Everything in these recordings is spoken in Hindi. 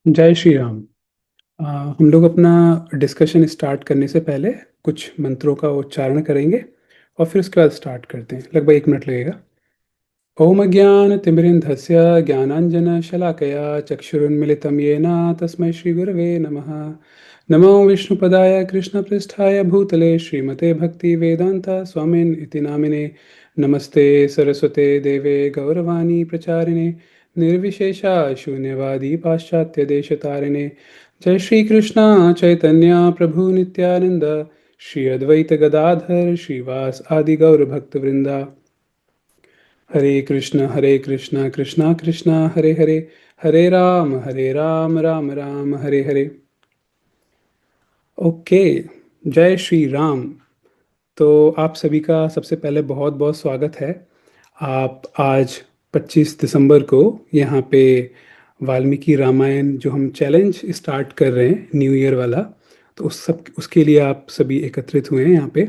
जय श्री राम। हम लोग अपना डिस्कशन स्टार्ट करने से पहले कुछ मंत्रों का उच्चारण करेंगे और फिर उसके बाद स्टार्ट करते हैं। लगभग 1 मिनट लगेगा। ओम अज्ञानतिमिरन्धस्य ज्ञानाञ्जनशलाकया चक्षुरुन्मिलितं येन तस्मै श्रीगुरवे नमः। नमो विष्णुपदाय कृष्णपृष्ठाय भूतले श्रीमते भक्तिवेदान्त स्वामिन् इति नामिने। नमस्ते सरस्वते देवे गौरवाणी प्रचारिणे निर्विशेषा शून्यवादी पाश्चात्यदेशतारिणे। जय श्री कृष्ण चैतन्य प्रभु नित्यानंद श्री अद्वैत गदाधर श्रीवास आदि गौर भक्त वृंदा। हरे कृष्णा कृष्णा कृष्णा हरे हरे, हरे राम राम राम हरे हरे। ओके। जय श्री राम। तो आप सभी का सबसे पहले बहुत बहुत स्वागत है। आप आज 25 दिसंबर को यहाँ पे वाल्मीकि रामायण जो हम चैलेंज स्टार्ट कर रहे हैं न्यू ईयर वाला, तो उसके लिए आप सभी एकत्रित हुए हैं यहाँ पे।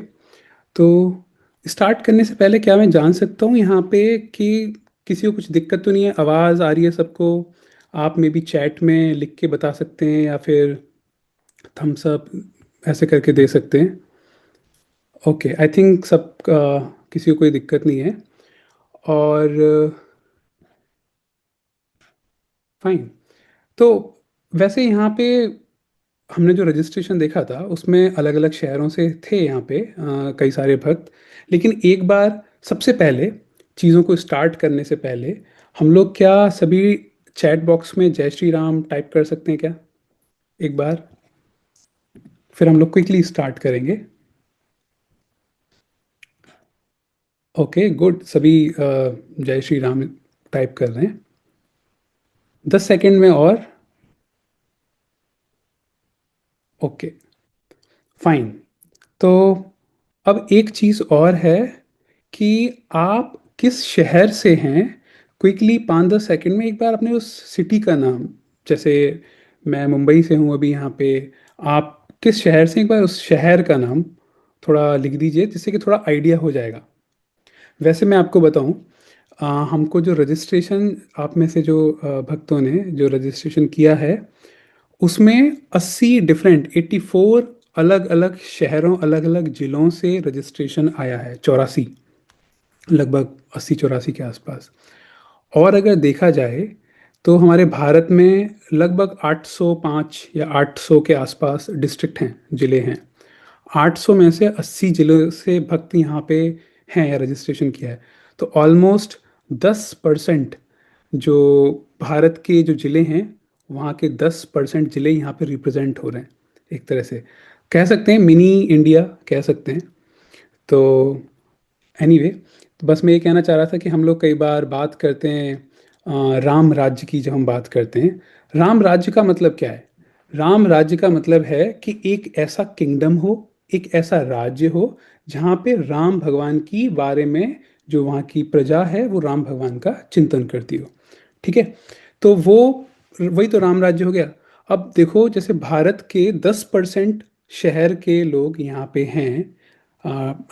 तो स्टार्ट करने से पहले क्या मैं जान सकता हूँ यहाँ पे कि किसी को कुछ दिक्कत तो नहीं है? आवाज़ आ रही है सबको? आप में भी चैट में लिख के बता सकते हैं या फिर थम्स अप ऐसे करके दे सकते हैं। ओके, आई थिंक सब किसी को कोई दिक्कत नहीं है। और फाइन। तो वैसे यहाँ पे हमने जो रजिस्ट्रेशन देखा था उसमें अलग अलग शहरों से थे यहाँ पे कई सारे भक्त। लेकिन एक बार सबसे पहले चीज़ों को स्टार्ट करने से पहले हम लोग क्या सभी चैट बॉक्स में जय श्री राम टाइप कर सकते हैं क्या एक बार? फिर हम लोग क्विकली स्टार्ट करेंगे। ओके गुड, सभी जय श्री राम टाइप कर रहे हैं। 10 सेकेंड में और। Okay fine. तो अब एक चीज़ और है कि आप किस शहर से हैं। क्विकली 5-10 सेकंड में एक बार अपने उस सिटी का नाम, जैसे मैं मुंबई से हूँ अभी यहाँ पे, आप किस शहर से, एक बार उस शहर का नाम थोड़ा लिख दीजिए जिससे कि थोड़ा आइडिया हो जाएगा। वैसे मैं आपको बताऊँ, हमको जो रजिस्ट्रेशन आप में से जो भक्तों ने जो रजिस्ट्रेशन किया है उसमें 84 अलग अलग शहरों अलग अलग जिलों से रजिस्ट्रेशन आया है। 84, लगभग 80-84 के आसपास। और अगर देखा जाए तो हमारे भारत में लगभग 805 या 800 के आसपास डिस्ट्रिक्ट हैं, जिले हैं। 800 में से 80 जिलों से भक्त यहाँ पे हैं या रजिस्ट्रेशन किया है। तो ऑलमोस्ट 10% जो भारत के जो जिले हैं वहाँ के 10% जिले यहाँ पे रिप्रेजेंट हो रहे हैं। एक तरह से कह सकते हैं मिनी इंडिया कह सकते हैं। तो एनीवे, तो बस मैं ये कहना चाह रहा था कि हम लोग कई बार बात करते हैं राम राज्य की। जब हम बात करते हैं राम राज्य का मतलब क्या है? राम राज्य का मतलब है कि एक ऐसा किंगडम हो, एक ऐसा राज्य हो जहाँ पे राम भगवान की बारे में जो वहाँ की प्रजा है वो राम भगवान का चिंतन करती हो। ठीक है, तो वो वही तो राम राज्य हो गया। अब देखो, जैसे भारत के 10% शहर के लोग यहाँ पे हैं,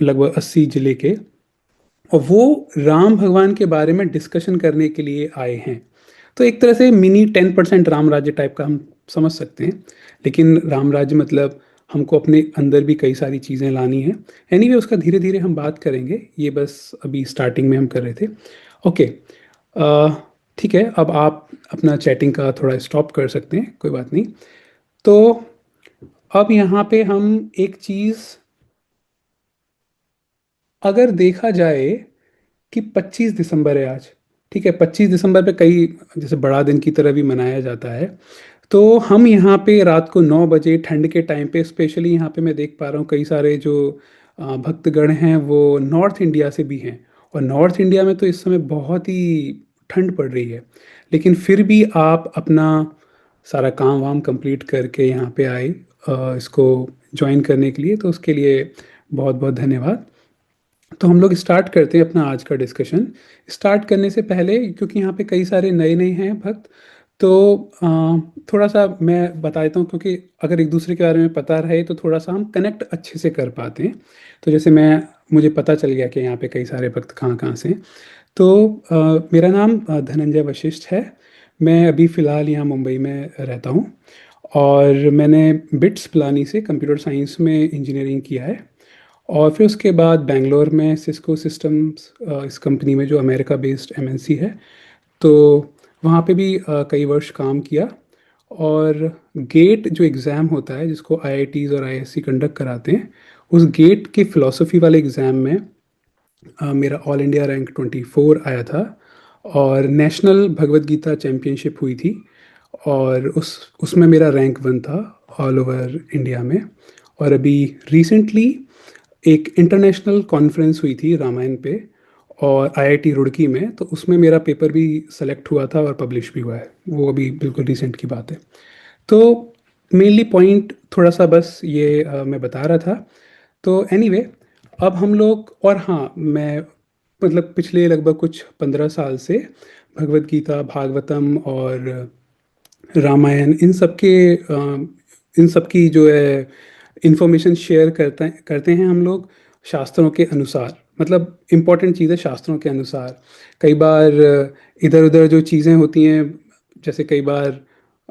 लगभग 80 जिले के, और वो राम भगवान के बारे में डिस्कशन करने के लिए आए हैं। तो एक तरह से मिनी 10% राम राज्य टाइप का हम समझ सकते हैं। लेकिन राम राज्य मतलब हमको अपने अंदर भी कई सारी चीज़ें लानी है। एनीवे, उसका धीरे धीरे हम बात करेंगे, ये बस अभी स्टार्टिंग में हम कर रहे थे। ओके, ठीक है, अब आप अपना चैटिंग का थोड़ा स्टॉप कर सकते हैं, कोई बात नहीं। तो अब यहाँ पे हम एक चीज़ अगर देखा जाए कि 25 दिसंबर है आज। ठीक है, 25 दिसंबर पे कई जैसे बड़ा दिन की तरह भी मनाया जाता है। तो हम यहाँ पे रात को 9 बजे ठंड के टाइम पे, स्पेशली यहाँ पे मैं देख पा रहा हूँ कई सारे जो भक्तगण हैं वो नॉर्थ इंडिया से भी हैं। और नॉर्थ इंडिया में तो इस समय बहुत ही ठंड पड़ रही है। लेकिन फिर भी आप अपना सारा काम वाम कंप्लीट करके यहाँ पे आए इसको ज्वाइन करने के लिए, तो उसके लिए बहुत बहुत धन्यवाद। तो हम लोग स्टार्ट करते हैं अपना आज का डिस्कशन। स्टार्ट करने से पहले, क्योंकि यहाँ पे कई सारे नए नए हैं भक्त, तो थोड़ा सा मैं बता देता हूँ, क्योंकि अगर एक दूसरे के बारे में पता रहे तो थोड़ा सा हम कनेक्ट अच्छे से कर पाते हैं। तो जैसे मुझे पता चल गया कि यहाँ पे कई सारे भक्त कहाँ कहाँ से हैं। तो मेरा नाम धनंजय वशिष्ठ है। मैं अभी फ़िलहाल यहाँ मुंबई में रहता हूँ और मैंने बिट्स पिलानी से कंप्यूटर साइंस में इंजीनियरिंग किया है। और फिर उसके बाद बैंगलोर में सिस्को सिस्टम्स इस कंपनी में जो अमेरिका बेस्ड एमएनसी है, तो वहाँ पे भी कई वर्ष काम किया। और गेट जो एग्ज़ाम होता है जिसको आईआईटीज़ और आईआईएससी कंडक्ट कराते हैं, उस गेट के फ़िलासफ़ी वाले एग्ज़ाम में मेरा ऑल इंडिया रैंक 24 आया था। और नेशनल भगवत गीता चैम्पियनशिप हुई थी और उसमें मेरा रैंक 1 था ऑल ओवर इंडिया में। और अभी रिसेंटली एक इंटरनेशनल कॉन्फ्रेंस हुई थी रामायण पे और आईआईटी रुड़की में, तो उसमें मेरा पेपर भी सेलेक्ट हुआ था और पब्लिश भी हुआ है। वो अभी बिल्कुल रिसेंट की बात है। तो मेनली पॉइंट थोड़ा सा बस ये मैं बता रहा था। तो एनीवे अब हम लोग, और हाँ, मैं मतलब पिछले लगभग कुछ 15 साल से भगवत गीता, भागवतम और रामायण इन सब की जो है इंफॉर्मेशन शेयर करते हैं हम लोग शास्त्रों के अनुसार। मतलब इम्पोर्टेंट चीज़ है शास्त्रों के अनुसार। कई बार इधर उधर जो चीज़ें होती हैं, जैसे कई बार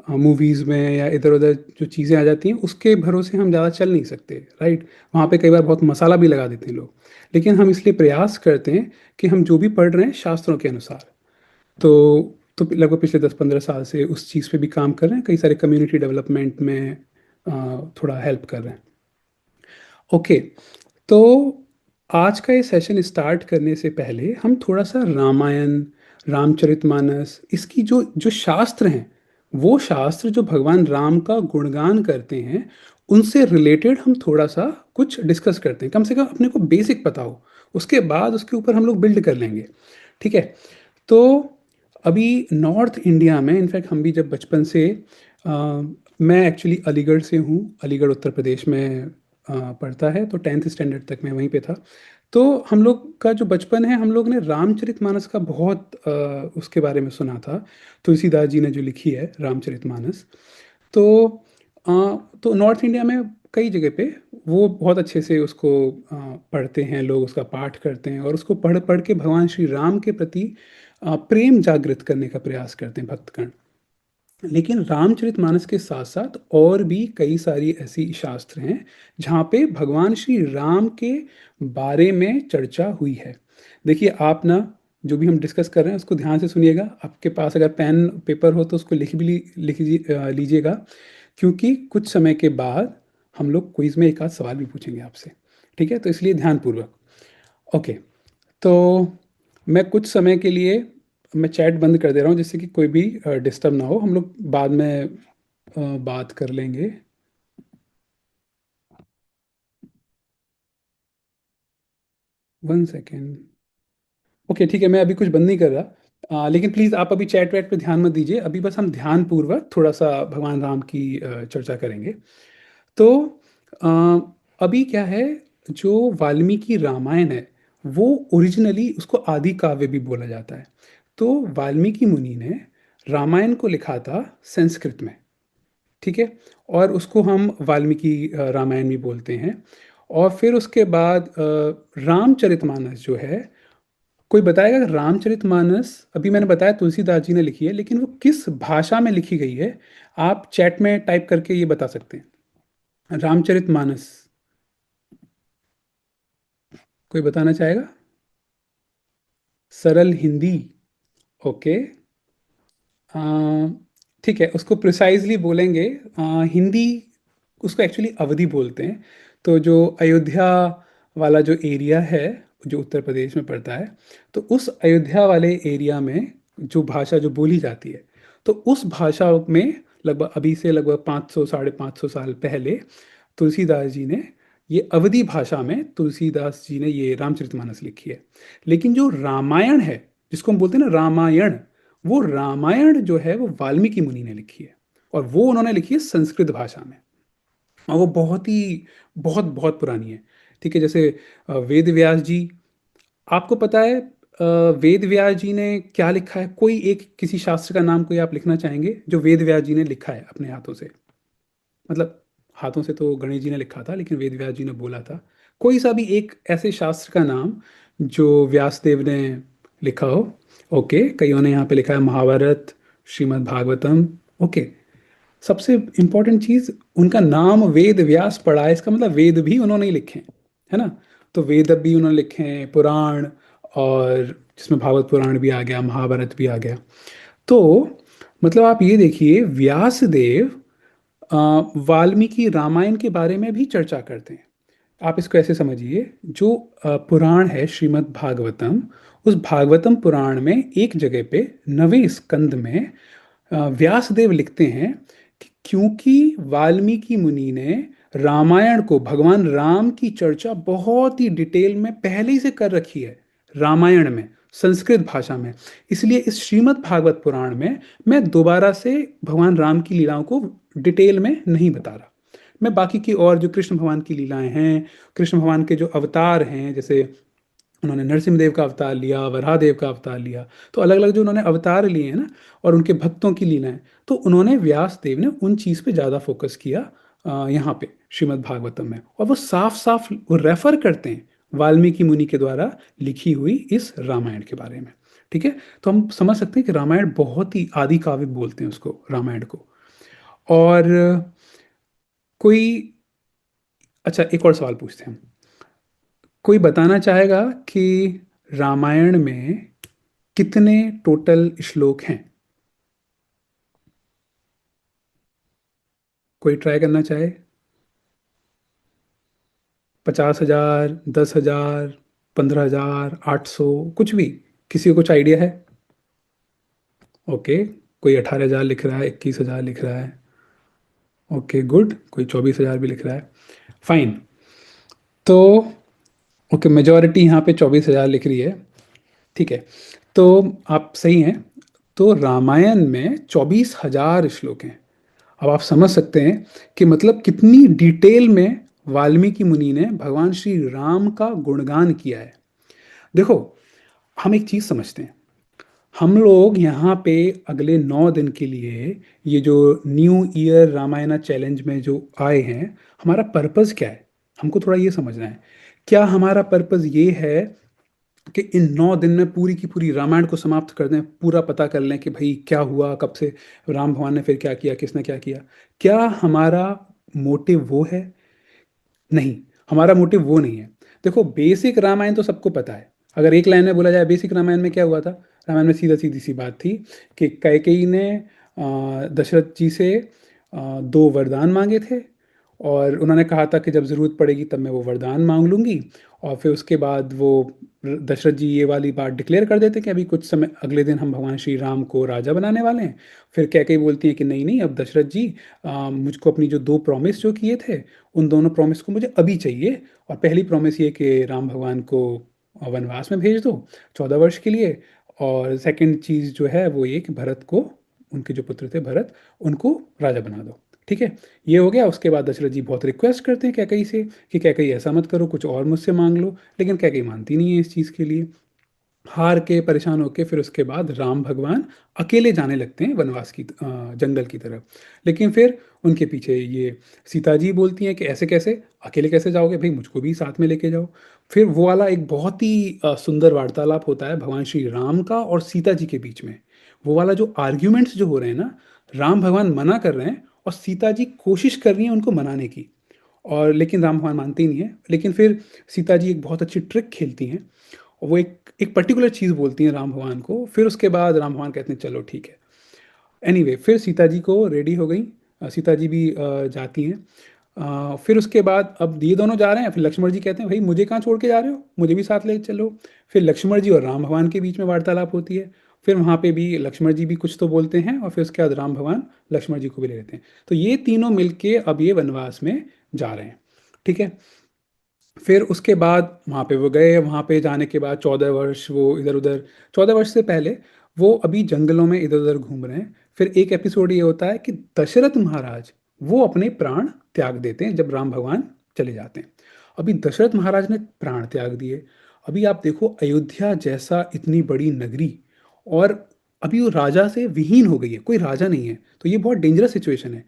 मूवीज़ में या इधर उधर जो चीज़ें आ जाती हैं उसके भरोसे हम ज़्यादा चल नहीं सकते, राइट। वहाँ पे कई बार बहुत मसाला भी लगा देते हैं लोग। लेकिन हम इसलिए प्रयास करते हैं कि हम जो भी पढ़ रहे हैं शास्त्रों के अनुसार। तो लगभग पिछले 10-15 साल से उस चीज़ पे भी काम कर रहे हैं, कई सारे कम्युनिटी डेवलपमेंट में थोड़ा हेल्प कर रहे हैं। ओके, तो आज का ये सेशन स्टार्ट करने से पहले हम थोड़ा सा रामायण, रामचरितमानस, इसकी जो जो शास्त्र हैं, वो शास्त्र जो भगवान राम का गुणगान करते हैं, उनसे रिलेटेड हम थोड़ा सा कुछ डिस्कस करते हैं। कम से कम अपने को बेसिक पता हो, उसके बाद उसके ऊपर हम लोग बिल्ड कर लेंगे। ठीक है। तो अभी नॉर्थ इंडिया में इनफैक्ट हम भी जब बचपन से मैं एक्चुअली अलीगढ़ से हूँ, अलीगढ़ उत्तर प्रदेश में पढ़ता है, तो 10th स्टैंडर्ड तक मैं वहीं पे था। तो हम लोग का जो बचपन है, हम लोग ने रामचरितमानस का बहुत उसके बारे में सुना था। तुलसीदास जी ने जो लिखी है रामचरितमानस। तो अ, तो नॉर्थ इंडिया में कई जगह पे वो बहुत अच्छे से उसको पढ़ते हैं लोग, उसका पाठ करते हैं और उसको पढ़ पढ़ के भगवान श्री राम के प्रति प्रेम जागृत करने का प्रयास करते हैं भक्तगण। लेकिन रामचरितमानस के साथ साथ और भी कई सारी ऐसी शास्त्र हैं जहाँ पे भगवान श्री राम के बारे में चर्चा हुई है। देखिए आप ना, जो भी हम डिस्कस कर रहे हैं उसको ध्यान से सुनिएगा। आपके पास अगर पेन पेपर हो तो उसको लीजिएगा, क्योंकि कुछ समय के बाद हम लोग क्विज में एक आध सवाल भी पूछेंगे आपसे। ठीक है, तो इसलिए ध्यानपूर्वक। ओके, तो मैं कुछ समय के लिए मैं चैट बंद कर दे रहा हूँ जिससे कि कोई भी डिस्टर्ब ना हो। हम लोग बाद में बात कर लेंगे। 1 सेकेंड। ओके ठीक है, मैं अभी कुछ बंद नहीं कर रहा। लेकिन प्लीज़ आप अभी चैट वैट पे ध्यान मत दीजिए। अभी बस हम ध्यानपूर्वक थोड़ा सा भगवान राम की चर्चा करेंगे। तो अ, अभी क्या है, जो वाल्मीकि रामायण है वो ओरिजिनली उसको आदि काव्य भी बोला जाता है। तो वाल्मीकि मुनि ने रामायण को लिखा था संस्कृत में। ठीक है। और उसको हम वाल्मीकि रामायण भी बोलते हैं। और फिर उसके बाद रामचरितमानस जो है, कोई बताएगा कि रामचरितमानस, अभी मैंने बताया तुलसीदास जी ने लिखी है, लेकिन वो किस भाषा में लिखी गई है? आप चैट में टाइप करके ये बता सकते हैं। रामचरितमानस कोई बताना चाहेगा? सरल हिंदी। ओके। अ, ठीक है, उसको प्रिसाइजली बोलेंगे हिंदी। उसको एक्चुअली अवधि बोलते हैं। तो जो अयोध्या वाला जो एरिया है, जो उत्तर प्रदेश में पड़ता है, तो उस अयोध्या वाले एरिया में जो भाषा जो बोली जाती है, तो उस भाषा में लगभग अभी से लगभग 500 550 साल पहले तुलसीदास जी ने ये अवधी भाषा में तुलसीदास जी ने ये रामचरितमानस लिखी है। लेकिन जो रामायण है, जिसको हम बोलते हैं ना रामायण, वो रामायण जो है वो वाल्मीकि मुनि ने लिखी है। और वो उन्होंने लिखी है संस्कृत भाषा में। और वो बहुत ही बहुत बहुत पुरानी है। ठीक है, जैसे वेद व्यास जी, आपको पता है वेद व्यास जी ने क्या लिखा है? कोई एक किसी शास्त्र का नाम कोई आप लिखना चाहेंगे जो वेद व्यास जी ने लिखा है अपने हाथों से? मतलब हाथों से तो गणेश जी ने लिखा था, लेकिन वेद व्यास जी ने बोला था। कोई सा भी एक ऐसे शास्त्र का नाम जो व्यासदेव ने लिखा हो। ओके, कईयों ने यहाँ पे लिखा है महाभारत, श्रीमद् भागवतम। ओके। सबसे इंपॉर्टेंट चीज, उनका नाम वेद व्यास पड़ा है, इसका मतलब वेद भी उन्होंने ही लिखे हैं, है ना। तो वेद भी उन्होंने लिखे हैं, पुराण, और जिसमें भागवत पुराण भी आ गया, महाभारत भी आ गया। तो मतलब आप ये देखिए, व्यास देव अ, वाल्मीकि रामायण के बारे में भी चर्चा करते हैं। आप इसको ऐसे समझिए, जो पुराण है श्रीमद् भागवतम, उस भागवतम पुराण में एक जगह पे 9वें स्कंद में व्यासदेव लिखते हैं कि क्योंकि वाल्मीकि मुनि ने रामायण को, भगवान राम की चर्चा बहुत ही डिटेल में पहले ही से कर रखी है रामायण में, संस्कृत भाषा में, इसलिए इस श्रीमद् भागवत पुराण में मैं दोबारा से भगवान राम की लीलाओं को डिटेल में नहीं बता रहा। मैं बाकी की और जो कृष्ण भगवान की लीलाएं हैं, कृष्ण भगवान के जो अवतार हैं, जैसे उन्होंने नरसिंहदेव का अवतार लिया, वराहदेव का अवतार लिया, तो अलग अलग जो उन्होंने अवतार लिए हैं ना, और उनके भक्तों की लीलाएं, तो उन्होंने, व्यास देव ने उन चीज़ पे ज़्यादा फोकस किया यहाँ पे श्रीमद् भागवतम में, और वो साफ साफ वो रेफर करते हैं वाल्मीकि मुनि के द्वारा लिखी हुई इस रामायण के बारे में। ठीक है। तो हम समझ सकते हैं कि रामायण बहुत ही आदि काव्य बोलते हैं उसको, रामायण को। और कोई, अच्छा एक और सवाल पूछते हैं। कोई बताना चाहेगा कि रामायण में कितने टोटल श्लोक हैं? कोई ट्राई करना चाहे? 50,000, 10,000, 15,000, 800, कुछ भी? किसी को कुछ आइडिया है? ओके। कोई 18,000 लिख रहा है, 21,000 लिख रहा है। Okay good. कोई 24,000 भी लिख रहा है। फाइन। तो ओके, मेजोरिटी यहाँ पे 24,000 लिख रही है। ठीक है। तो आप सही हैं। तो रामायण में 24,000 श्लोक हैं। अब आप समझ सकते हैं कि मतलब कितनी डिटेल में वाल्मीकि मुनि ने भगवान श्री राम का गुणगान किया है। देखो, हम एक चीज समझते हैं, हम लोग यहाँ पे अगले 9 दिन के लिए, ये जो न्यू ईयर रामायणा चैलेंज में जो आए हैं, हमारा पर्पस क्या है, हमको थोड़ा ये समझना है। क्या हमारा पर्पस ये है कि इन 9 दिन में पूरी की पूरी रामायण को समाप्त कर दें, पूरा पता कर लें कि भाई क्या हुआ, कब से राम भगवान ने फिर क्या किया, किसने क्या किया? क्या हमारा मोटिव वो है? नहीं, हमारा मोटिव वो नहीं है। देखो, बेसिक रामायण तो सबको पता है। अगर एक लाइन में बोला जाए बेसिक रामायण में क्या हुआ था, रामायण में सीधा सीधी सी बात थी कि कैकेयी ने दशरथ जी से 2 वरदान मांगे थे, और उन्होंने कहा था कि जब ज़रूरत पड़ेगी तब मैं वो वरदान मांग लूंगी। और फिर उसके बाद वो दशरथ जी ये वाली बात डिक्लेयर कर देते कि अभी कुछ समय अगले दिन हम भगवान श्री राम को राजा बनाने वाले हैं। फिर कैकेयी बोलती है कि नहीं नहीं, अब दशरथ जी, मुझको अपनी जो 2 प्रॉमिस जो किए थे, उन दोनों प्रॉमिस को मुझे अभी चाहिए। और पहली प्रॉमिस ये कि राम भगवान को वनवास में भेज दो 14 वर्ष के लिए। और सेकंड चीज़ जो है वो ये कि भरत को, उनके जो पुत्र थे भरत, उनको राजा बना दो। ठीक है। ये हो गया। उसके बाद दशरथ जी बहुत रिक्वेस्ट करते हैं कैकेयी से कि कैकेयी ऐसा मत करो, कुछ और मुझसे मांग लो, लेकिन कैकेयी मानती नहीं है इस चीज़ के लिए। हार के, परेशान होके, फिर उसके बाद राम भगवान अकेले जाने लगते हैं वनवास की, जंगल की तरफ। लेकिन फिर उनके पीछे ये सीता जी बोलती हैं कि ऐसे कैसे, अकेले कैसे जाओगे भाई, मुझको भी साथ में लेके जाओ। फिर वो वाला एक बहुत ही सुंदर वार्तालाप होता है भगवान श्री राम का और सीता जी के बीच में। वो वाला जो आर्ग्यूमेंट्स जो हो रहे हैं ना, राम भगवान मना कर रहे हैं और सीता जी कोशिश कर रही हैं उनको मनाने की, और लेकिन राम भगवान मानते ही नहीं है। लेकिन फिर सीता जी एक बहुत अच्छी ट्रिक खेलती हैं, और वो एक एक पर्टिकुलर चीज़ बोलती हैं राम भगवान को। फिर उसके बाद राम भगवान कहते हैं चलो ठीक है। एनीवे, फिर सीता जी को रेडी हो गई, सीता जी भी जाती हैं। फिर उसके बाद अब ये दोनों जा रहे हैं, फिर लक्ष्मण जी कहते हैं भाई मुझे कहाँ छोड़ के जा रहे हो, मुझे भी साथ ले चलो। फिर लक्ष्मण जी और राम भगवान के बीच में वार्तालाप होती है। फिर वहाँ पे भी लक्ष्मण जी भी कुछ तो बोलते हैं, और फिर उसके बाद राम भगवान लक्ष्मण जी को भी ले लेते हैं। तो ये तीनों मिलके अब ये वनवास में जा रहे हैं। ठीक है। फिर उसके बाद वहाँ पे वो गए, वहाँ पे जाने के बाद 14 वर्ष वो इधर उधर, 14 वर्ष से पहले वो अभी जंगलों में इधर उधर घूम रहे हैं। फिर एक एपिसोड ये होता है कि दशरथ महाराज वो अपने प्राण त्याग देते हैं जब राम भगवान चले जाते हैं। अभी दशरथ महाराज ने प्राण त्याग दिए। अभी आप देखो, अयोध्या जैसा इतनी बड़ी नगरी, और अभी वो राजा से विहीन हो गई है, कोई राजा नहीं है। तो ये बहुत डेंजरस सिचुएशन है।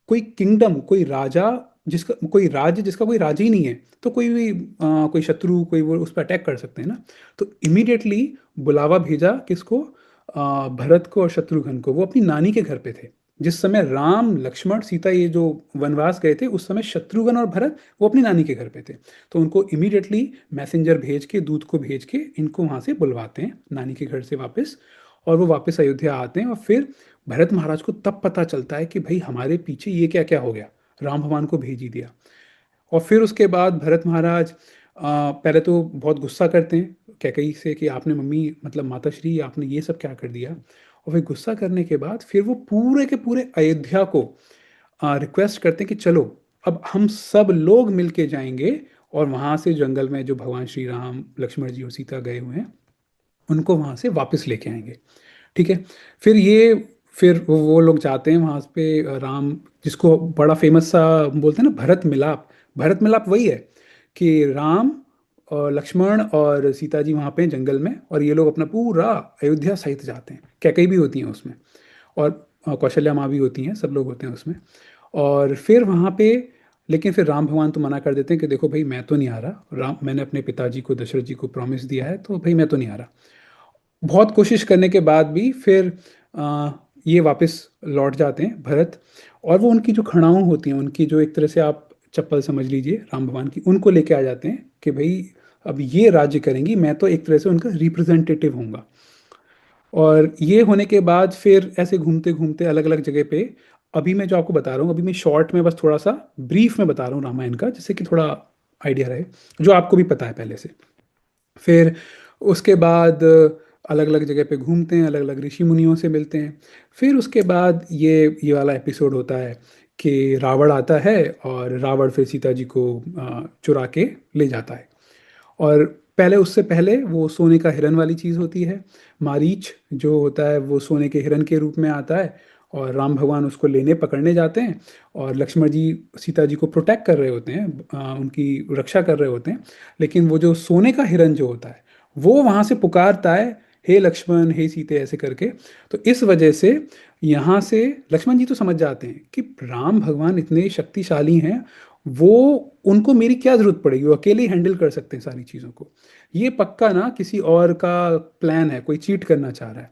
कोई किंगडम, कोई राजा, जिसका कोई राज्य, जिसका कोई राजा ही नहीं है, तो कोई भी कोई शत्रु, कोई वो उस पर अटैक कर सकते हैं ना। तो इमीडिएटली बुलावा भेजा किसको, भरत को और शत्रुघ्न को, वो अपनी नानी के घर पे थे। जिस समय राम लक्ष्मण सीता ये जो वनवास गए थे, उस समय शत्रुघ्न और भरत वो अपनी नानी के घर पे थे। तो उनको इमीडिएटली मैसेंजर भेज के, दूत को भेज के इनको वहां से बुलवाते हैं नानी के घर से वापस। और वो वापस अयोध्या आते हैं, और फिर भरत महाराज को तब पता चलता है कि भाई हमारे पीछे ये क्या क्या हो गया, राम भगवान को भेज ही दिया। और फिर उसके बाद भरत महाराज पहले तो बहुत गुस्सा करते हैं कैकई से कि आपने मम्मी, मतलब माताश्री, आपने ये सब क्या कर दिया। और फिर गुस्सा करने के बाद फिर वो पूरे के पूरे अयोध्या को रिक्वेस्ट करते हैं कि चलो अब हम सब लोग मिलके जाएंगे, और वहां से जंगल में जो भगवान श्री राम, लक्ष्मण जी और सीता गए हुए हैं, उनको वहां से वापस लेके आएंगे। ठीक है। फिर ये फिर वो लोग जाते हैं वहां पे, राम, जिसको बड़ा फेमस सा बोलते हैं ना, भरत मिलाप। भरत मिलाप वही है कि राम और लक्ष्मण और सीता जी वहां पे हैं जंगल में, और ये लोग अपना पूरा अयोध्या सहित जाते हैं। कैकई भी होती हैं उसमें, और कौशल्या माँ भी होती हैं, सब लोग होते हैं उसमें। और फिर वहां पे, लेकिन फिर राम भगवान तो मना कर देते हैं कि देखो भाई मैं तो नहीं आ रहा, राम, मैंने अपने पिताजी को, दशरथ जी को प्रॉमिस दिया है, तो भाई मैं तो नहीं आ रहा। बहुत कोशिश करने के बाद भी फिर ये वापस लौट जाते हैं भरत। और वो उनकी जो खड़ाऊं होती हैं, उनकी जो एक तरह से आप चप्पल समझ लीजिए राम भगवान की, उनको लेके आ जाते हैं कि भाई अब ये राज्य करेंगी, मैं तो एक तरह से उनका रिप्रेजेंटेटिव होऊंगा। और ये होने के बाद फिर ऐसे घूमते घूमते अलग अलग जगह पे, अभी मैं जो आपको बता रहा हूँ, अभी मैं शॉर्ट में बस थोड़ा सा ब्रीफ में बता रहा हूँ रामायण का, जिससे कि थोड़ा आइडिया रहे, जो आपको भी पता है पहले से। फिर उसके बाद अलग अलग जगह पे घूमते हैं, अलग अलग ऋषि मुनियों से मिलते हैं। फिर उसके बाद ये वाला एपिसोड होता है कि रावण आता है, और रावण फिर सीता जी को चुरा के ले जाता है। और पहले, उससे पहले वो सोने का हिरन वाली चीज़ होती है। मारीच जो होता है वो सोने के हिरन के रूप में आता है, और राम भगवान उसको लेने, पकड़ने जाते हैं। और लक्ष्मण जी सीता जी को प्रोटेक्ट कर रहे होते हैं, उनकी रक्षा कर रहे होते हैं। लेकिन वो जो सोने का हिरन जो होता है, वो वहां से पुकारता है, हे लक्ष्मण, हे सीते, ऐसे करके। तो इस वजह से यहाँ से लक्ष्मण जी तो समझ जाते हैं कि राम भगवान इतने शक्तिशाली हैं, वो, उनको मेरी क्या जरूरत पड़ेगी, वो अकेले ही हैंडल कर सकते हैं सारी चीज़ों को। ये पक्का ना किसी और का प्लान है, कोई चीट करना चाह रहा है।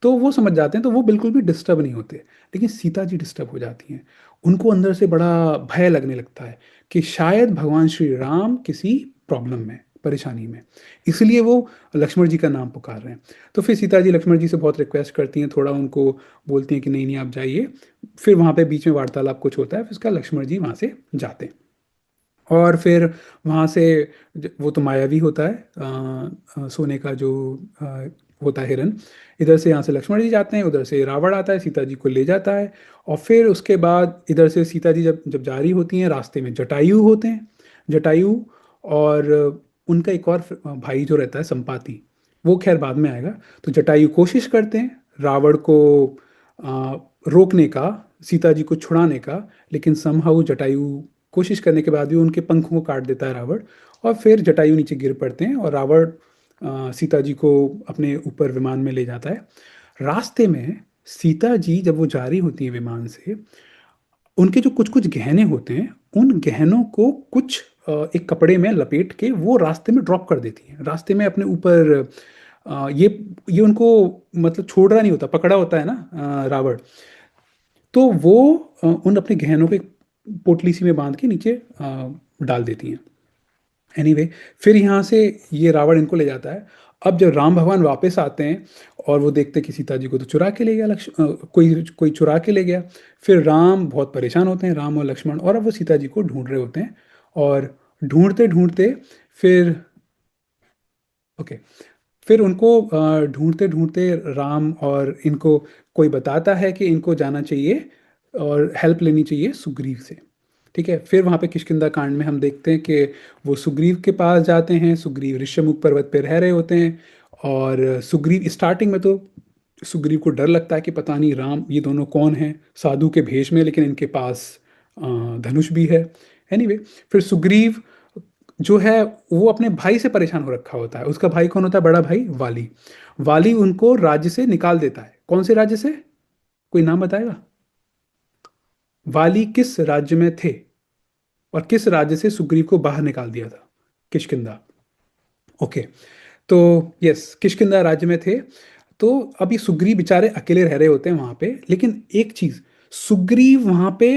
तो वो समझ जाते हैं, तो वो बिल्कुल भी डिस्टर्ब नहीं होते। लेकिन सीता जी डिस्टर्ब हो जाती हैं। उनको अंदर से बड़ा भय लगने लगता है कि शायद भगवान श्री राम किसी प्रॉब्लम में, परेशानी में, इसलिए वो लक्ष्मण जी का नाम पुकार रहे हैं। तो फिर सीता जी लक्ष्मण जी से बहुत रिक्वेस्ट करती हैं, थोड़ा उनको बोलती हैं कि नहीं नहीं आप जाइए। फिर वहाँ पे बीच में वार्तालाप कुछ होता है, फिर उसका लक्ष्मण जी वहाँ से जाते हैं। और फिर वहाँ से वो तो मायावी होता है, सोने का जो अ, होता है हिरन। इधर से यहाँ से लक्ष्मण जी जाते हैं, उधर से रावण आता है, सीता जी को ले जाता है। और फिर उसके बाद इधर से सीता जी जब जब जा रही होती हैं, रास्ते में जटायु होते हैं। जटायु, और उनका एक और भाई जो रहता है संपाति, वो खैर बाद में आएगा। तो जटायु कोशिश करते हैं रावण को अ, रोकने का, सीता जी को छुड़ाने का। लेकिन समहाउ जटायु कोशिश करने के बाद भी उनके पंखों को काट देता है रावण। और फिर जटायु नीचे गिर पड़ते हैं, और रावण सीता जी को अपने ऊपर विमान में ले जाता है। रास्ते में सीता जी जब वो जा रही होती है विमान से, उनके जो कुछ कुछ गहने होते हैं, उन गहनों को कुछ एक कपड़े में लपेट के वो रास्ते में ड्रॉप कर देती हैं, रास्ते में अपने ऊपर। ये उनको मतलब छोड़ रहा नहीं होता, पकड़ा होता है ना रावण। तो वो उन अपने गहनों को एक पोटली सी में बांध के नीचे डाल देती हैं। एनीवे, फिर यहाँ से ये रावण इनको ले जाता है। अब जब राम भगवान वापस आते हैं, और वो देखते हैं कि सीता जी को तो चुरा के ले गया, कोई कोई चुरा के ले गया। फिर राम बहुत परेशान होते हैं, राम और लक्ष्मण, और अब वो सीता जी को ढूंढ रहे होते हैं। और ढूंढते ढूंढते फिर, ओके, फिर उनको ढूंढते ढूंढते राम और इनको कोई बताता है कि इनको जाना चाहिए और हेल्प लेनी चाहिए सुग्रीव से। ठीक है। फिर वहाँ पे किष्किंधा कांड में हम देखते हैं कि वो सुग्रीव के पास जाते हैं। सुग्रीव ऋष्यमुख पर्वत पे रह रहे होते हैं। और सुग्रीव, स्टार्टिंग में तो सुग्रीव को डर लगता है कि पता नहीं राम, ये दोनों कौन हैं, साधु के भेष में, लेकिन इनके पास धनुष भी है। एनीवे, फिर सुग्रीव जो है वो अपने भाई से परेशान हो रखा होता है। उसका भाई कौन होता है? बड़ा भाई वाली। वाली उनको राज्य से निकाल देता है। कौन से राज्य से? कोई नाम बताएगा? वाली किस राज्य में थे, और किस राज्य से सुग्रीव को बाहर निकाल दिया था? किष्किंधा। ओके। तो यस, किष्किंधा राज्य में थे। तो अब ये सुग्रीव बेचारे अकेले रह रहे होते हैं वहां पे, लेकिन एक चीज, सुग्रीव वहां पे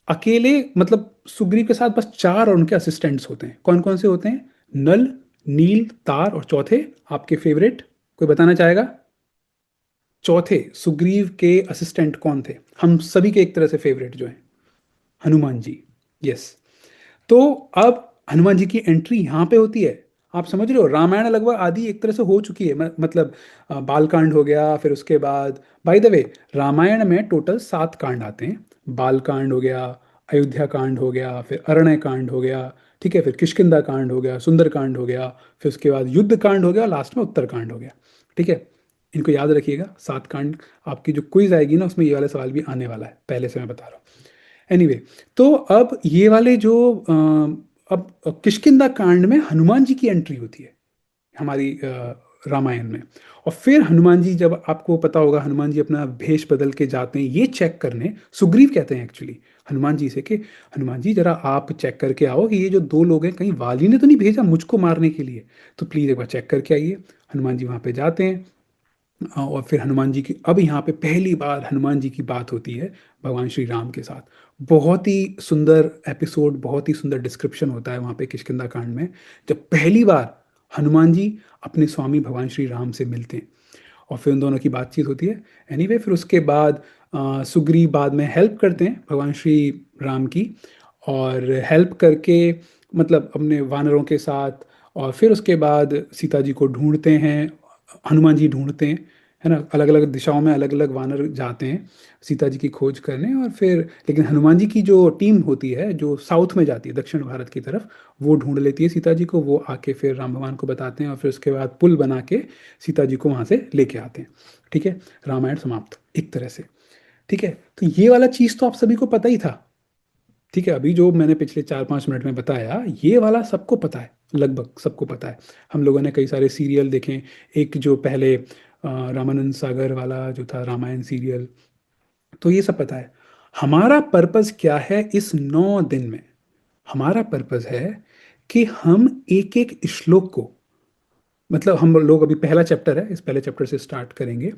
अकेले, मतलब सुग्रीव के साथ बस चार और उनके असिस्टेंट्स होते हैं। कौन कौन से होते हैं? नल, नील, तार और चौथे आपके फेवरेट, कोई बताना चाहेगा? चौथे सुग्रीव के असिस्टेंट कौन थे, हम सभी के एक तरह से फेवरेट जो हैं? हनुमान जी। यस। तो अब हनुमान जी की एंट्री यहाँ पे होती है। आप समझ रहे हो, रामायण लगभग आधी एक तरह से हो चुकी है, मतलब बालकांड हो गया, फिर उसके बाद, बाय द वे, रामायण में टोटल 7 कांड आते हैं। बालकांड हो गया, अयोध्या कांड हो गया, फिर अरण्य कांड हो गया, ठीक है, फिर किष्किंधा कांड हो गया, सुंदर कांड हो गया, फिर उसके बाद युद्ध कांड हो गया, लास्ट में उत्तर कांड हो गया। ठीक है, इनको याद रखिएगा 7 कांड। आपकी जो क्विज आएगी ना, उसमें ये वाला सवाल भी आने वाला है, पहले से मैं बता रहा हूँ। एनीवे anyway, तो अब ये वाले जो अब किष्किंधा कांड में हनुमान जी की एंट्री होती है हमारी रामायण में। और फिर हनुमान जी, जब आपको पता होगा, हनुमान जी अपना भेष बदल के जाते हैं ये चेक करने, सुग्रीव कहते हैं एक्चुअली हनुमान जी से कि हनुमान जी जरा आप चेक करके आओ कि ये जो 2 लोग हैं, कहीं वाली ने तो नहीं भेजा मुझको मारने के लिए, तो प्लीज़ एक बार चेक करके आइए। हनुमान जी वहाँ पे जाते हैं। और फिर हनुमान जी की, अब यहाँ पे पहली बार हनुमान जी की बात होती है भगवान श्री राम के साथ। बहुत ही सुंदर एपिसोड, बहुत ही सुंदर डिस्क्रिप्शन होता है वहाँ पे किष्किंधा कांड में, जब पहली बार हनुमान जी अपने स्वामी भगवान श्री राम से मिलते हैं और फिर उन दोनों की बातचीत होती है। एनीवे फिर उसके बाद सुग्रीव बाद में हेल्प करते हैं भगवान श्री राम की, और हेल्प करके मतलब अपने वानरों के साथ, और फिर उसके बाद सीता जी को ढूंढते हैं, हनुमान जी ढूंढते हैं, है ना, अलग अलग दिशाओं में अलग अलग वानर जाते हैं सीता जी की खोज करने। और फिर लेकिन हनुमान जी की जो टीम होती है जो साउथ में जाती है, दक्षिण भारत की तरफ, वो ढूंढ लेती है सीता जी को, वो आके फिर राम भगवान को बताते हैं और फिर उसके बाद पुल बना के सीता जी को वहाँ से लेके आते हैं। ठीक है, रामायण समाप्त एक तरह से। ठीक है, तो ये वाला चीज़ तो आप सभी को पता ही था। ठीक है, अभी जो मैंने पिछले 4-5 मिनट में बताया, ये वाला सबको पता है, लगभग सबको पता है। हम लोगों ने कई सारे सीरियल देखे, एक जो पहले रामानंद सागर वाला जो था रामायण सीरियल, तो ये सब पता है। हमारा पर्पस क्या है इस 9 दिन में? हमारा पर्पस है कि हम एक एक श्लोक को, मतलब हम लोग अभी पहला चैप्टर है, इस पहले चैप्टर से स्टार्ट करेंगे।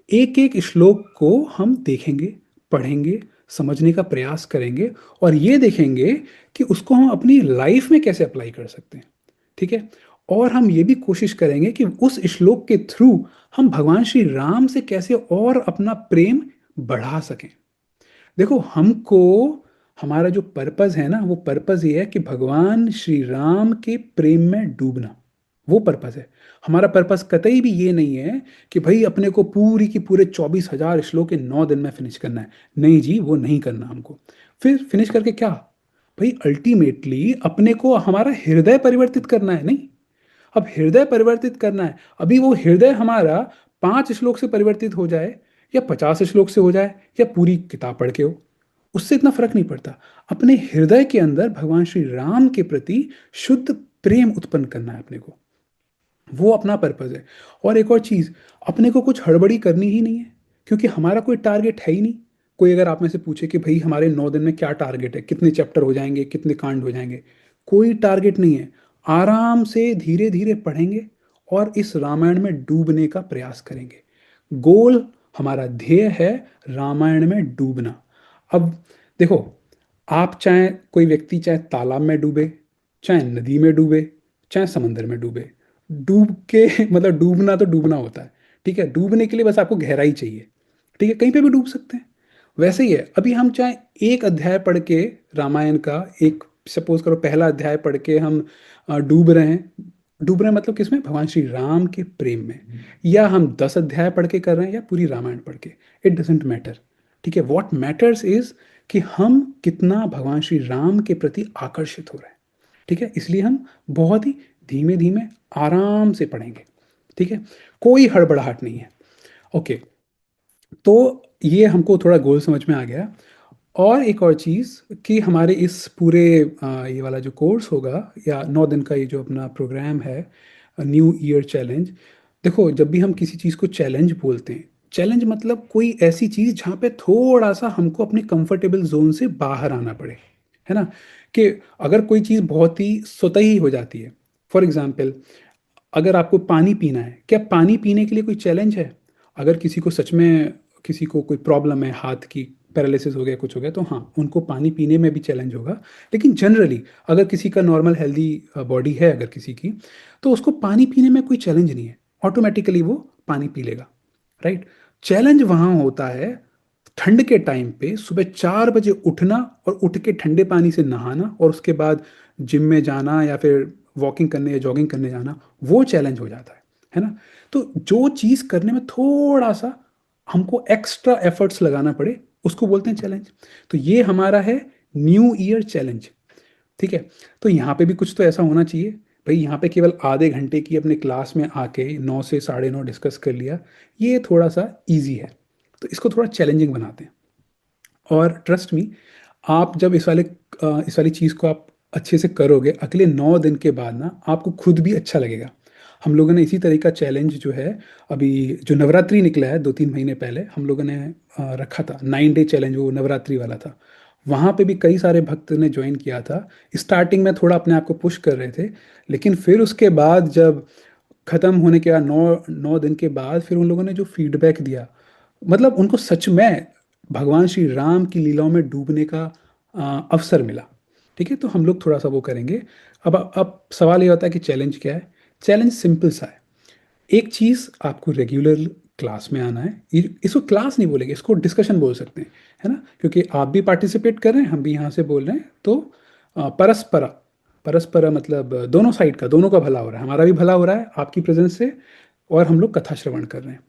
एक एक श्लोक को हम देखेंगे, पढ़ेंगे, समझने का प्रयास करेंगे, और ये देखेंगे कि उसको हम अपनी लाइफ में कैसे अप्लाई कर सकते हैं। ठीक है, और हम ये भी कोशिश करेंगे कि उस श्लोक के थ्रू हम भगवान श्री राम से कैसे और अपना प्रेम बढ़ा सकें। देखो, हमको, हमारा जो पर्पस है ना, वो पर्पस ये है कि भगवान श्री राम के प्रेम में डूबना, वो पर्पस है। हमारा पर्पस कतई भी ये नहीं है कि भाई अपने को पूरी की पूरे 24,000 श्लोक इन 9 दिन में फिनिश करना है। नहीं जी, वो नहीं करना हमको। फिर फिनिश करके क्या? भाई अल्टीमेटली अपने को हमारा हृदय परिवर्तित करना है। नहीं, अब हृदय परिवर्तित करना है, अभी वो हृदय हमारा 5 श्लोक से परिवर्तित हो जाए या 50 श्लोक से हो जाए या पूरी किताब पढ़ के हो, उससे इतना फर्क नहीं पड़ता। अपने हृदय के अंदर भगवान श्री राम के प्रति शुद्ध प्रेम उत्पन्न करना है अपने को, वो अपना पर्पज है। और एक और चीज, अपने को कुछ हड़बड़ी करनी ही नहीं है, क्योंकि हमारा कोई टारगेट है ही नहीं। कोई अगर आप में से पूछे कि भाई हमारे 9 दिन में क्या टारगेट है, कितने चैप्टर हो जाएंगे, कितने कांड हो जाएंगे, कोई टारगेट नहीं है। आराम से धीरे धीरे पढ़ेंगे और इस रामायण में डूबने का प्रयास करेंगे। गोल, हमारा ध्येय है रामायण में डूबना। अब देखो, आप चाहे कोई व्यक्ति चाहे तालाब में डूबे, चाहे नदी में डूबे, चाहे समंदर में डूबे, डूब के मतलब डूबना तो डूबना होता है। ठीक है, डूबने के लिए बस आपको गहराई चाहिए। ठीक है, कहीं पे भी डूब सकते हैं। वैसे ही है, अभी हम चाहे एक अध्याय पढ़ के रामायण का, एक सपोज करो पहला अध्याय पढ़ के हम डूब रहे हैं। डूब रहे हैं मतलब किसमें? भगवान श्री राम के प्रेम में। या हम 10 अध्याय पढ़ के कर रहे हैं या पूरी रामायण पढ़ के, इट डजेंट मैटर। ठीक है, वॉट मैटर्स इज कि हम कितना भगवान श्री राम के प्रति आकर्षित हो रहे हैं। ठीक है, इसलिए हम बहुत ही धीमे धीमे आराम से पढ़ेंगे। ठीक है, कोई हड़बड़ाहट नहीं है। ओके, तो ये हमको थोड़ा गोल समझ में आ गया। और एक और चीज़ कि हमारे इस पूरे ये वाला जो कोर्स होगा या 9 दिन का ये जो अपना प्रोग्राम है, न्यू ईयर चैलेंज। देखो, जब भी हम किसी चीज़ को चैलेंज बोलते हैं, चैलेंज मतलब कोई ऐसी चीज़ जहाँ पे थोड़ा सा हमको अपने कंफर्टेबल जोन से बाहर आना पड़े, है ना। कि अगर कोई चीज़ बहुत ही स्वतः ही हो जाती है, फॉर एग्जाम्पल अगर आपको पानी पीना है, क्या पानी पीने के लिए कोई चैलेंज है? अगर किसी को सच में किसी को कोई प्रॉब्लम है, हाथ की पैरालिसिस हो गया, कुछ हो गया, तो हाँ, उनको पानी पीने में भी चैलेंज होगा। लेकिन जनरली अगर किसी का नॉर्मल हेल्दी बॉडी है अगर किसी की, तो उसको पानी पीने में कोई चैलेंज नहीं है, ऑटोमेटिकली वो पानी पी लेगा, राइट। चैलेंज वहाँ होता है ठंड के टाइम पे सुबह 4 बजे उठना और उठ के ठंडे पानी से नहाना और उसके बाद जिम में जाना या फिर वॉकिंग करने या जॉगिंग करने जाना, वो चैलेंज हो जाता है ना। तो जो चीज़ करने में थोड़ा सा हमको एक्स्ट्रा एफर्ट्स लगाना पड़े, उसको बोलते हैं चैलेंज। तो ये हमारा है न्यू ईयर चैलेंज, ठीक है। तो यहाँ पे भी कुछ तो ऐसा होना चाहिए भाई, यहाँ पे केवल आधे घंटे की अपने क्लास में आके 9 से 9:30 डिस्कस कर लिया, ये थोड़ा सा इजी है। तो इसको थोड़ा चैलेंजिंग बनाते हैं। और ट्रस्ट मी, आप जब इस वाली चीज़ को आप अच्छे से करोगे, अगले 9 दिन के बाद ना आपको खुद भी अच्छा लगेगा। हम लोगों ने इसी तरह का चैलेंज जो है, अभी जो नवरात्रि निकला है 2-3 महीने पहले, हम लोगों ने रखा था 9 डे चैलेंज, वो नवरात्रि वाला था। वहाँ पे भी कई सारे भक्त ने ज्वाइन किया था। स्टार्टिंग में थोड़ा अपने आप को पुश कर रहे थे, लेकिन फिर उसके बाद जब खत्म होने के बाद 9 9 दिन के बाद फिर उन लोगों ने जो फीडबैक दिया, मतलब उनको सच में भगवान श्री राम की लीलाओं में डूबने का अवसर मिला। ठीक है, तो हम लोग थोड़ा सा वो करेंगे। अब सवाल ये होता है कि चैलेंज क्या है। चैलेंज सिंपल सा है। एक चीज़, आपको रेगुलर क्लास में आना है। इसको क्लास नहीं बोलेंगे, इसको डिस्कशन बोल सकते हैं, है ना, क्योंकि आप भी पार्टिसिपेट कर रहे हैं, हम भी यहाँ से बोल रहे हैं। तो परस्परा, परस्परा मतलब दोनों साइड का, दोनों का भला हो रहा है, हमारा भी भला हो रहा है आपकी प्रेजेंस से, और हम लोग कथा श्रवण कर रहे हैं।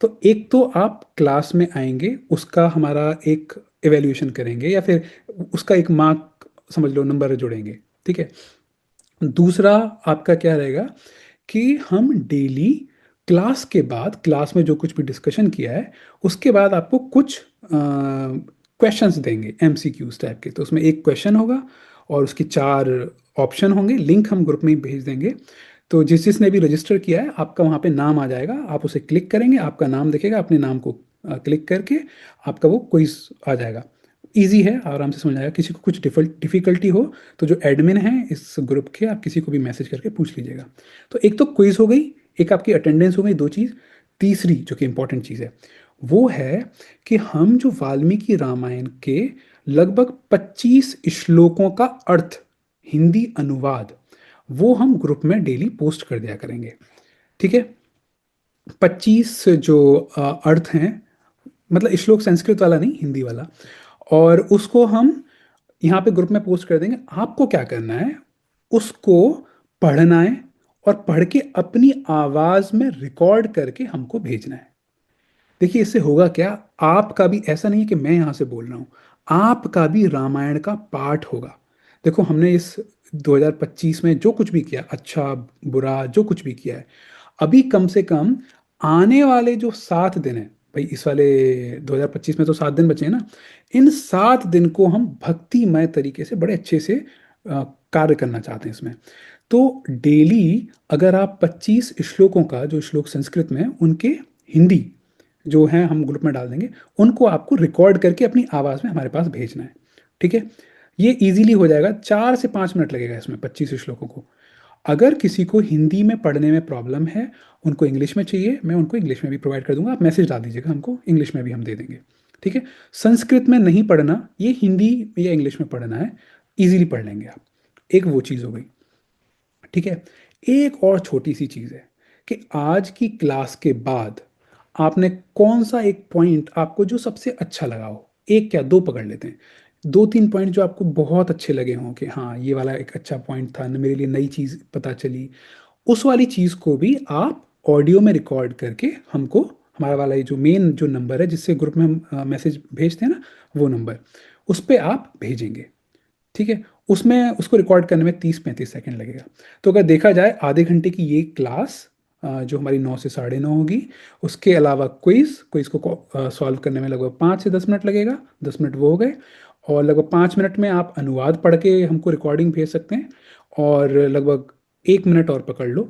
तो एक तो आप क्लास में आएंगे, उसका हमारा एक एवेल्यूएशन करेंगे, या फिर उसका एक मार्क समझ लो, नंबर जोड़ेंगे, ठीक है। दूसरा आपका क्या रहेगा कि हम डेली क्लास के बाद, क्लास में जो कुछ भी डिस्कशन किया है, उसके बाद आपको कुछ क्वेश्चंस देंगे, एमसीक्यूज टाइप के। तो उसमें एक क्वेश्चन होगा और उसके 4 ऑप्शन होंगे। लिंक हम ग्रुप में ही भेज देंगे। तो जिसने भी रजिस्टर किया है, आपका वहाँ पे नाम आ जाएगा, आप उसे क्लिक करेंगे, आपका नाम दिखेगा, अपने नाम को क्लिक करके आपका वो क्विज आ जाएगा। इजी है, आराम से समझ आएगा। किसी को कुछ डिफिकल्टी हो तो जो एडमिन है इस ग्रुप के, आप किसी को भी मैसेज करके पूछ लीजिएगा। तो एक तो क्विज हो गई, एक आपकी अटेंडेंस हो गई, 2 चीज़। तीसरी जो कि इंपॉर्टेंट चीज़ है, वो है कि हम जो वाल्मीकि रामायण के लगभग 25 श्लोकों का अर्थ, हिंदी अनुवाद, वो हम ग्रुप में डेली पोस्ट कर दिया करेंगे, ठीक है। 25 जो अर्थ हैं, मतलब श्लोक संस्कृत वाला नहीं, हिंदी वाला। और उसको हम यहाँ पे ग्रुप में पोस्ट कर देंगे। आपको क्या करना है, उसको पढ़ना है, और पढ़ के अपनी आवाज में रिकॉर्ड करके हमको भेजना है। देखिए, इससे होगा क्या, आपका भी ऐसा नहीं है कि मैं यहाँ से बोल रहा हूँ, आपका भी रामायण का पाठ होगा। देखो, हमने इस 2025 में जो कुछ भी किया, अच्छा बुरा जो कुछ भी किया है, अभी कम से कम आने वाले जो 7 दिन है, भाई इस वाले 2025 में तो 7 दिन बचे हैं ना, इन 7 दिन को हम भक्तिमय तरीके से बड़े अच्छे से कार्य करना चाहते हैं इसमें। तो डेली अगर आप 25 श्लोकों का, जो श्लोक संस्कृत में है उनके हिंदी जो है हम ग्रुप में डाल देंगे, उनको आपको रिकॉर्ड करके अपनी आवाज़ में हमारे पास भेजना है, ठीक है। ये इजीली हो जाएगा, 4 से 5 मिनट लगेगा इसमें 25 श्लोकों को। अगर किसी को हिंदी में पढ़ने में प्रॉब्लम है, उनको इंग्लिश में चाहिए, मैं उनको इंग्लिश में भी प्रोवाइड कर दूंगा, आप मैसेज डाल दीजिएगा हमको, इंग्लिश में भी हम दे देंगे, ठीक है। संस्कृत में नहीं पढ़ना, ये हिंदी या इंग्लिश में पढ़ना है, इजीली पढ़ लेंगे आप। एक वो चीज़ हो गई, ठीक है। एक और छोटी सी चीज़ है कि आज की क्लास के बाद आपने कौन सा एक पॉइंट आपको जो सबसे अच्छा लगा हो, एक क्या दो पकड़ लेते हैं, 2-3 पॉइंट जो आपको बहुत अच्छे लगे हों कि हाँ, ये वाला एक अच्छा पॉइंट था, मेरे लिए नई चीज़ पता चली, उस वाली चीज़ को भी आप ऑडियो में रिकॉर्ड करके हमको, हमारा वाला ये जो मेन जो नंबर है जिससे ग्रुप में हम मैसेज भेजते हैं ना, वो नंबर, उस पर आप भेजेंगे, ठीक है। उसमें उसको रिकॉर्ड करने में 30-35 सेकंड लगेगा। तो अगर देखा जाए, आधे घंटे की ये क्लास जो हमारी 9 से 9:30 होगी, उसके अलावा क्विज क्विज को सॉल्व करने में लगभग 5 से 10 मिनट लगेगा, 10 मिनट वो हो गए। और लगभग 5 मिनट में आप अनुवाद पढ़ के हमको रिकॉर्डिंग भेज सकते हैं। और लगभग 1 मिनट और पकड़ लो,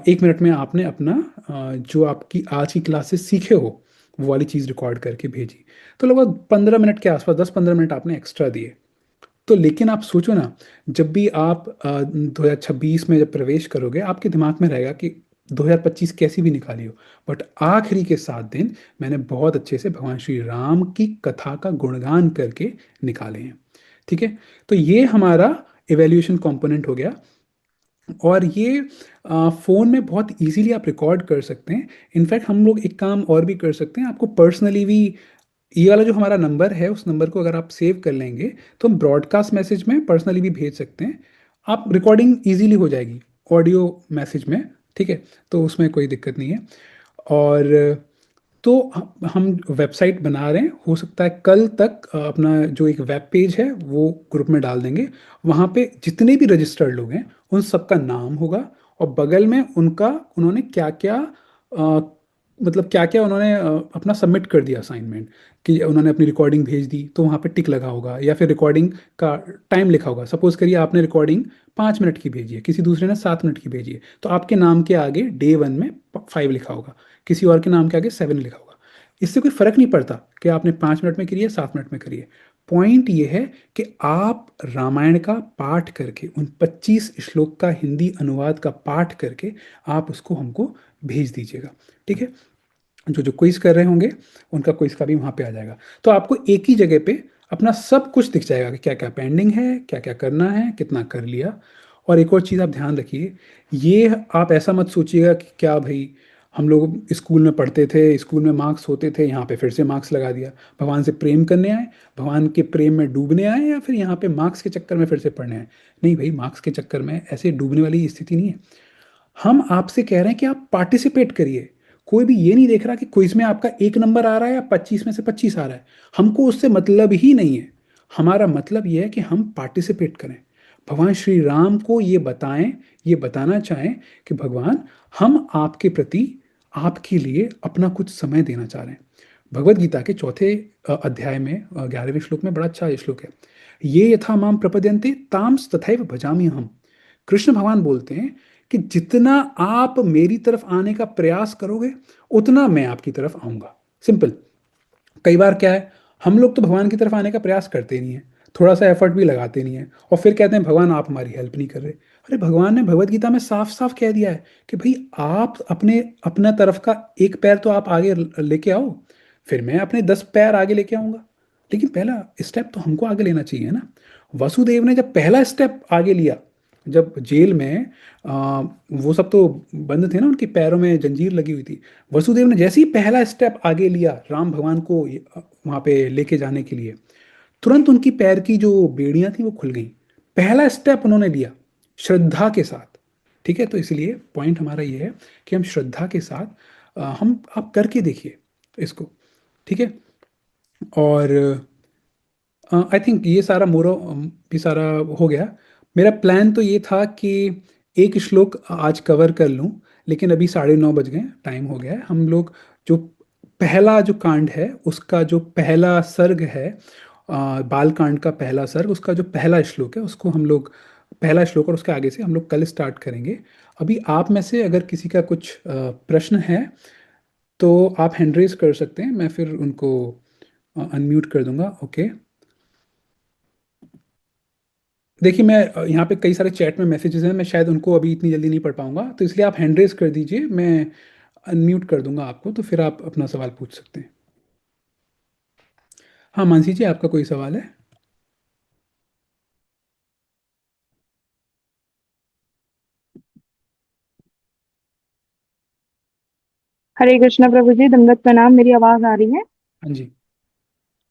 1 मिनट में आपने अपना जो आपकी आज की क्लास से सीखे हो वो वाली चीज़ रिकॉर्ड करके भेजी। तो लगभग 15 मिनट के आसपास, 10-15 मिनट आपने एक्स्ट्रा दिए। तो लेकिन आप सोचो ना, जब भी आप 2026 में जब प्रवेश करोगे, आपके दिमाग में रहेगा कि 2025 कैसी भी निकाली हो, बट आखिरी के 7 दिन मैंने बहुत अच्छे से भगवान श्री राम की कथा का गुणगान करके निकाले हैं। ठीक है? तो ये हमारा इवैल्यूएशन कंपोनेंट हो गया। और ये फ़ोन में बहुत ईज़िली आप रिकॉर्ड कर सकते हैं। इनफैक्ट हम लोग एक काम और भी कर सकते हैं, आपको पर्सनली भी ये वाला जो हमारा नंबर है, उस नंबर को अगर आप सेव कर लेंगे, तो हम ब्रॉडकास्ट मैसेज में पर्सनली भी भेज सकते हैं। आप रिकॉर्डिंग ईज़िली हो जाएगी, ऑडियो मैसेज में, ठीक है? तो उसमें कोई दिक्कत नहीं है। और तो हम वेबसाइट बना रहे हैं, हो सकता है कल तक अपना जो एक वेब पेज है वो ग्रुप में डाल देंगे। वहाँ पे जितने भी रजिस्टर्ड लोग हैं उन सबका नाम होगा, और बगल में उनका उन्होंने क्या क्या मतलब क्या क्या उन्होंने अपना सबमिट कर दिया असाइनमेंट, कि उन्होंने अपनी रिकॉर्डिंग भेज दी तो वहाँ पे टिक लगा होगा, या फिर रिकॉर्डिंग का टाइम लिखा होगा। सपोज करिए आपने रिकॉर्डिंग 5 मिनट की भेजी है, किसी दूसरे ने 7 मिनट की भेजी है, तो आपके नाम के आगे डे 1 में 5 लिखा होगा, किसी और के नाम के आगे 7 लिखा होगा। इससे कोई फर्क नहीं पड़ता कि आपने 5 मिनट में करी है 7 मिनट में करी है। पॉइंट ये है कि आप रामायण का पाठ करके, उन 25 श्लोक का हिंदी अनुवाद का पाठ करके आप उसको हमको भेज दीजिएगा। ठीक है? जो जो क्विज कर रहे होंगे उनका क्विज का भी वहाँ पे आ जाएगा। तो आपको एक ही जगह पे अपना सब कुछ दिख जाएगा कि क्या क्या पेंडिंग है, क्या क्या करना है, कितना कर लिया। और एक और चीज़ आप ध्यान रखिए, ये आप ऐसा मत सोचिएगा कि क्या भाई हम लोग स्कूल में पढ़ते थे, स्कूल में मार्क्स होते थे, यहाँ पे फिर से मार्क्स लगा दिया। भगवान से प्रेम करने आए, भगवान के प्रेम में डूबने आए, या फिर यहाँ पे मार्क्स के चक्कर में फिर से पढ़ने आए? नहीं भाई, मार्क्स के चक्कर में ऐसे डूबने वाली स्थिति नहीं है। हम आपसे कह रहे हैं कि आप पार्टिसिपेट करिए। कोई भी ये नहीं देख रहा कि क्विज में आपका 1 नंबर आ रहा है या 25 में से 25 आ रहा है। हमको उससे मतलब ही नहीं है। हमारा मतलब ये है कि हम पार्टिसिपेट करें, भगवान श्री राम को ये बताएं, ये बताना चाहें कि भगवान, हम आपके प्रति, आपके लिए अपना कुछ समय देना चाह रहे हैं। भगवत गीता के चौथे अध्याय में 11वें श्लोक में बड़ा अच्छा श्लोक है, ये यथा माम प्रपद्यन्ते ताम्स तथैव भजामि हम। कृष्ण भगवान बोलते हैं कि जितना आप मेरी तरफ आने का प्रयास करोगे, उतना मैं आपकी तरफ आऊंगा। सिंपल। कई बार क्या है, हम लोग तो भगवान की तरफ आने का प्रयास करते नहीं है, थोड़ा सा एफर्ट भी लगाते नहीं है, और फिर कहते हैं भगवान आप हमारी हेल्प नहीं कर रहे। अरे भगवान ने भगवत गीता में साफ साफ कह दिया है कि भाई आप अपने अपना तरफ का एक पैर तो आप आगे लेके आओ, फिर मैं अपने 10 पैर आगे लेके आऊंगा। लेकिन पहला स्टेप तो हमको आगे लेना चाहिए ना। वसुदेव ने जब पहला स्टेप आगे लिया, जब जेल में वो सब तो बंद थे ना, उनके पैरों में जंजीर लगी हुई थी, वसुदेव ने जैसे ही पहला स्टेप आगे लिया राम भगवान को वहां पे लेके जाने के लिए, तुरंत उनकी पैर की जो बेड़ियां थी वो खुल गई। पहला स्टेप उन्होंने लिया श्रद्धा के साथ। ठीक है? तो इसलिए पॉइंट हमारा ये है कि हम श्रद्धा के साथ हम आप करके देखिए इसको। ठीक है? और आई थिंक ये सारा मोरो भी सारा हो गया। मेरा प्लान तो ये था कि एक श्लोक आज कवर कर लूं, लेकिन अभी 9:30 बज गए, टाइम हो गया है। हम लोग जो पहला जो कांड है उसका जो पहला सर्ग है, बाल कांड का पहला सर्ग, उसका जो पहला श्लोक है उसको हम लोग, पहला श्लोक और उसके आगे से हम लोग कल स्टार्ट करेंगे। अभी आप में से अगर किसी का कुछ प्रश्न है तो आप हैंड रेज कर सकते हैं, मैं फिर उनको अनम्यूट कर दूंगा। ओके। देखिए मैं यहाँ पे कई सारे चैट में मैसेजेस हैं, मैं शायद उनको अभी इतनी जल्दी नहीं पढ़ पाऊंगा, तो इसलिए आप हैंड रेज कर दीजिए, मैं अनम्यूट कर दूंगा आपको, तो फिर आप अपना सवाल पूछ सकते हैं। हाँ मानसी जी, आपका कोई सवाल है? हरे कृष्णा प्रभु जी, दंडवत प्रणाम। मेरी आवाज आ रही है? हाँ जी।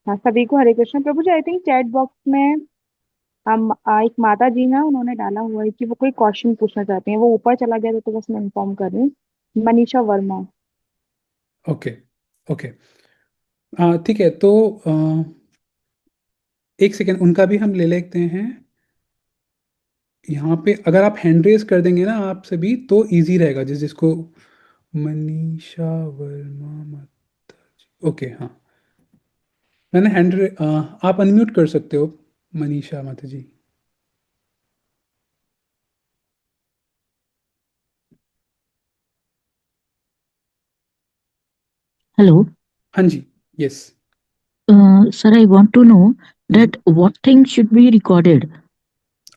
हाँ, सभी को हरे कृष्णा प्रभु जी। आई थिंक चैट बॉक्स में हम एक माता जी हैं, उन्होंने डाला हुआ है कि वो कोई क्वेश्चन पूछना चाहती हैं। वो ऊपर चला गया था तो बस मैं इन्फॉर्म कर रही हूँ। मनीषा वर्मा। ओके। ओके। ठीक है, तो एक सेकेंड, उनका भी हम ले लेते हैं। यहाँ पे अगर आप हैंड रेज कर देंगे ना आप सभी, तो इजी रहेगा, जिस जिसको। मनीषा वर्मा माता जी, ओके हाँ। मैंने आप अनम्यूट कर सकते हो, मनीषा माता जी। Hello, हाँ जी। Yes. sir, I want to know that what things should be recorded.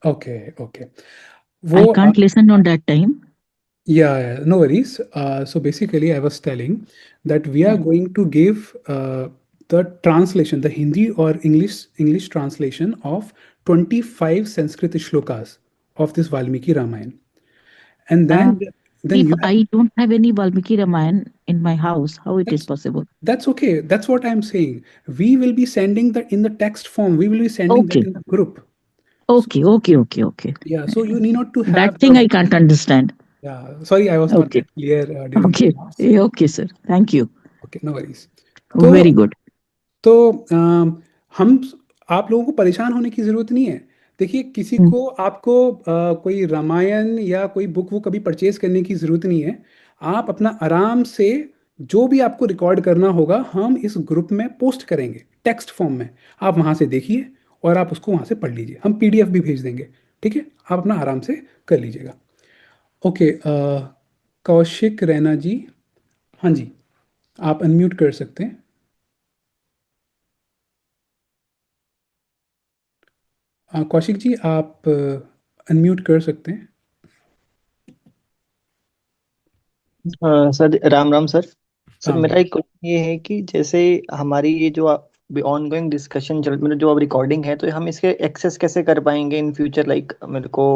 Okay. Okay. वो I can't listen on that time. Yeah, no worries. So basically, I was telling that we are going to give the translation, the Hindi or English translation of 25 Sanskrit shlokas of this Valmiki Ramayana, and Uh, then if you have. I don't have any Valmiki Ramayana in my house, how it is That's possible? that's okay. That's what I'm saying. We will be sending that in the text form. We will be sending that Okay, in the group. So okay, okay, okay, okay. yeah, so you need not to That have thing the. I can't understand. Yeah, sorry, I was not Okay, that clear during the okay, class. okay, sir. Thank you. Okay, no worries. तो Very good. तो हम आप लोगों को परेशान होने की ज़रूरत नहीं है। देखिए, किसी Mm. को आपको कोई रामायण या कोई बुक वो कभी परचेज करने की ज़रूरत नहीं है। आप अपना आराम से जो भी आपको रिकॉर्ड करना होगा हम इस ग्रुप में पोस्ट करेंगे टेक्स्ट फॉर्म में। आप वहाँ से देखिए और आप उसको वहाँ से पढ़ लीजिए। हम पीडीएफ भी भेज देंगे। ठीक है, आप अपना आराम से कर लीजिएगा। ओके, कौशिक रैना जी, हाँ जी, आप अनम्यूट कर सकते हैं। कौशिक जी, आप अनम्यूट कर सकते हैं। Sir Ram Ram sir. Sir Ram मेरा राम। एक क्वेश्चन ये है कि जैसे हमारी ये जो ऑनगोइंग डिस्कशन चल मतलब जो अब रिकॉर्डिंग है तो हम इसके एक्सेस कैसे कर पाएंगे इन फ्यूचर, लाइक मेरे को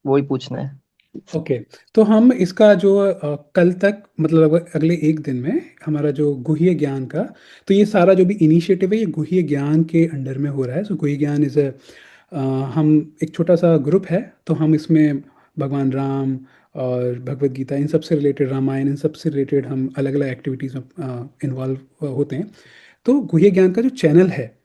वही पूछना है। ओके, तो हम इसका जो कल तक मतलब लगभग अगले एक दिन में हमारा जो गुह्य ज्ञान का, तो ये सारा जो भी इनिशिएटिव है ये गुह्य ज्ञान के अंडर में हो रहा है। सो गुह्य ज्ञान इज हम एक छोटा सा ग्रुप है, तो हम इसमें भगवान राम और भगवत गीता इन सब से रिलेटेड, रामायण इन सब से रिलेटेड हम अलग अलग एक्टिविटीज़ में इन्वॉल्व होते हैं। तो गुह्य ज्ञान का जो चैनल है,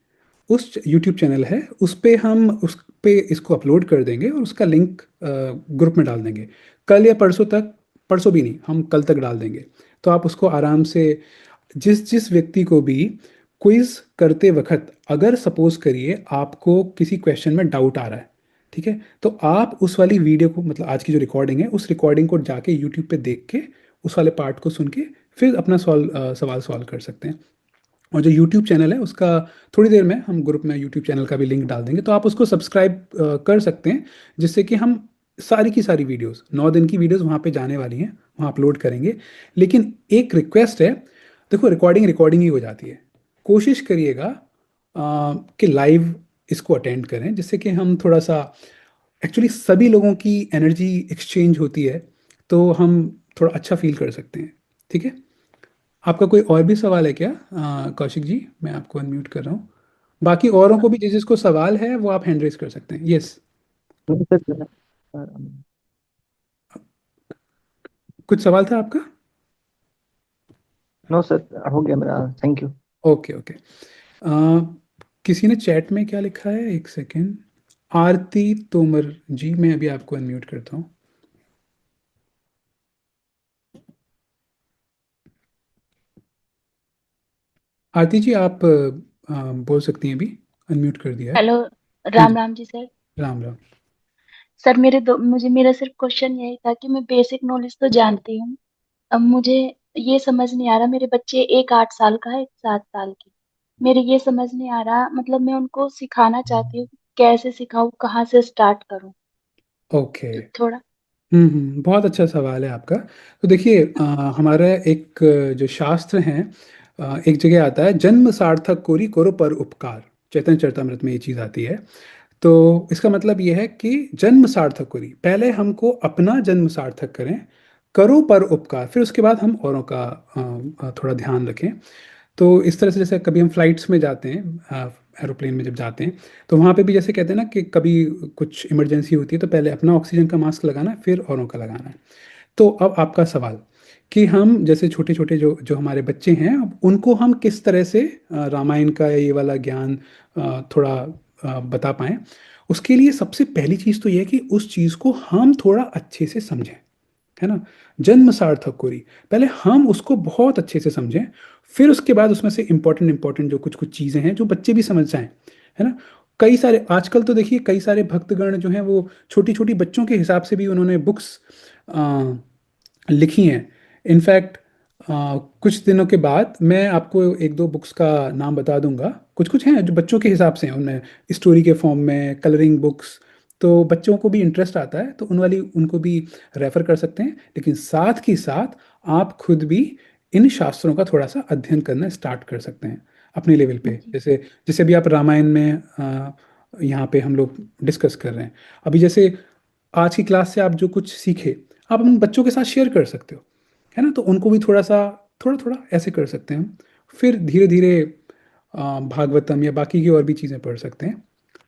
उस यूट्यूब चैनल है, उस पे हम उस पे इसको अपलोड कर देंगे और उसका लिंक ग्रुप में डाल देंगे कल या परसों तक। परसों भी नहीं, हम कल तक डाल देंगे। तो आप उसको आराम से, जिस जिस व्यक्ति को भी क्विज करते वक्त अगर सपोज करिए आपको किसी क्वेश्चन में डाउट आ रहा है, ठीक है, तो आप उस वाली वीडियो को मतलब आज की जो रिकॉर्डिंग है उस रिकॉर्डिंग को जाके यूट्यूब पे देख के उस वाले पार्ट को सुन के फिर अपना सवाल सॉल्व कर सकते हैं। और जो यूट्यूब चैनल है उसका थोड़ी देर में हम ग्रुप में यूट्यूब चैनल का भी लिंक डाल देंगे, तो आप उसको सब्सक्राइब कर सकते हैं, जिससे कि हम सारी की सारी वीडियोस 9 दिन की वीडियोस वहाँ पे जाने वाली हैं, वहाँ अपलोड करेंगे। लेकिन एक रिक्वेस्ट है, देखो रिकॉर्डिंग रिकॉर्डिंग ही हो जाती है। कोशिश करिएगा कि लाइव इसको अटेंड करें, जिससे कि हम थोड़ा सा, एक्चुअली सभी लोगों की एनर्जी एक्सचेंज होती है, तो हम थोड़ा अच्छा फील कर सकते हैं। ठीक है, आपका कोई और भी सवाल है क्या कौशिक जी? मैं आपको अनम्यूट कर रहा हूँ। बाकी औरों को भी जिस जिसको सवाल है वो आप हैंड रेज कर सकते हैं। यस, नहीं सर, कुछ सवाल था आपका? नो सर, हो गया मेरा, थैंक यू। Okay okay. किसी ने चैट में क्या लिखा है, एक सेकेंड। आरती तोमर जी, मैं अभी आपको अनम्यूट करता हूँ। आरती जी, आप बोल सकती हैं, अभी अनम्यूट कर दिया है। हेलो। हाँ राम जी, राम जी सर। राम राम। सर मुझे मेरा सिर्फ क्वेश्चन यही था कि मैं बेसिक नॉलेज तो जानती हूँ। अब मुझे ये समझ नहीं आ रहा, मेरे बच्चे एक 8 साल का है, एक 7 साल की। मेरे ये समझ नहीं आ रहा, मतलब मैं उनको सिखाना चाहती हूँ, कैसे सिखाऊं, कहाँ से स्टार्ट करूँ, ओके। तो थोड़ा। बहुत अच्छा सवाल है आपका। तो देखिए, हमारा एक जो शास्त्र हैं, एक जगह आता है, जन्म सार्थक कोरी करो पर उपकार। चैतन्य चरितमृत में ये चीज़ आती है। तो इसका मतलब ये है कि जन्म सार्थक करी, पहले हमको अपना जन्म सार्थक करें, करो पर उपकार, फिर उसके बाद हम औरों का थोड़ा ध्यान रखें। तो इस तरह से जैसे कभी हम फ्लाइट्स में जाते हैं, एरोप्लेन में जब जाते हैं, तो वहाँ पे भी जैसे कहते हैं ना कि कभी कुछ इमरजेंसी होती है तो पहले अपना ऑक्सीजन का मास्क लगाना है, फिर औरों का लगाना है। तो अब आपका सवाल कि हम जैसे छोटे छोटे जो जो हमारे बच्चे हैं, अब उनको हम किस तरह से रामायण का ये वाला ज्ञान थोड़ा बता पाएं। उसके लिए सबसे पहली चीज़ तो ये है कि उस चीज़ को हम थोड़ा अच्छे से समझें, है ना। जन्म सार्थक कोरी, पहले हम उसको बहुत अच्छे से समझें, फिर उसके बाद उसमें से इंपॉर्टेंट इंपॉर्टेंट जो कुछ कुछ चीज़ें हैं जो बच्चे भी समझ जाएं, है ना। कई सारे आजकल तो देखिए कई सारे भक्तगण जो हैं वो छोटी छोटी बच्चों के हिसाब से भी उन्होंने बुक्स लिखी हैं। इनफैक्ट कुछ दिनों के बाद मैं आपको एक दो बुक्स का नाम बता दूंगा। कुछ कुछ हैं जो बच्चों के हिसाब से हैं, उनमें स्टोरी के फॉर्म में कलरिंग बुक्स। तो बच्चों को भी इंटरेस्ट आता है तो उनको भी रेफर कर सकते हैं, लेकिन साथ ही साथ आप खुद भी इन शास्त्रों का थोड़ा सा अध्ययन करना स्टार्ट कर सकते हैं अपने लेवल पे। जी। जैसे जैसे अभी आप रामायण में यहाँ पे हम लोग डिस्कस कर रहे हैं, अभी जैसे आज की क्लास से आप जो कुछ सीखे आप अपने बच्चों के साथ शेयर कर सकते हो, है ना, तो उनको भी थोड़ा थोड़ा ऐसे कर सकते हैं हम। फिर धीरे धीरे भागवतम या बाकी की और भी चीज़ें पढ़ सकते हैं।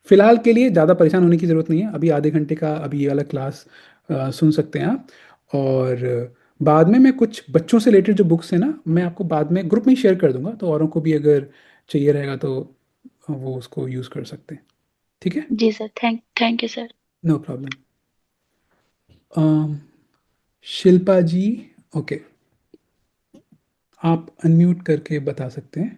फिलहाल के लिए ज़्यादा परेशान होने की ज़रूरत नहीं है, अभी आधे घंटे का अभी ये वाला क्लास सुन सकते हैं आप। और बाद में मैं कुछ बच्चों से रिलेटेड जो बुक्स हैं ना, मैं आपको बाद में ग्रुप में ही शेयर कर दूंगा, तो औरों को भी अगर चाहिए रहेगा तो वो उसको यूज़ कर सकते हैं। ठीक है, जी sir, thank you sir. No problem. Shilpa ji, okay, आप अनम्यूट करके बता सकते हैं।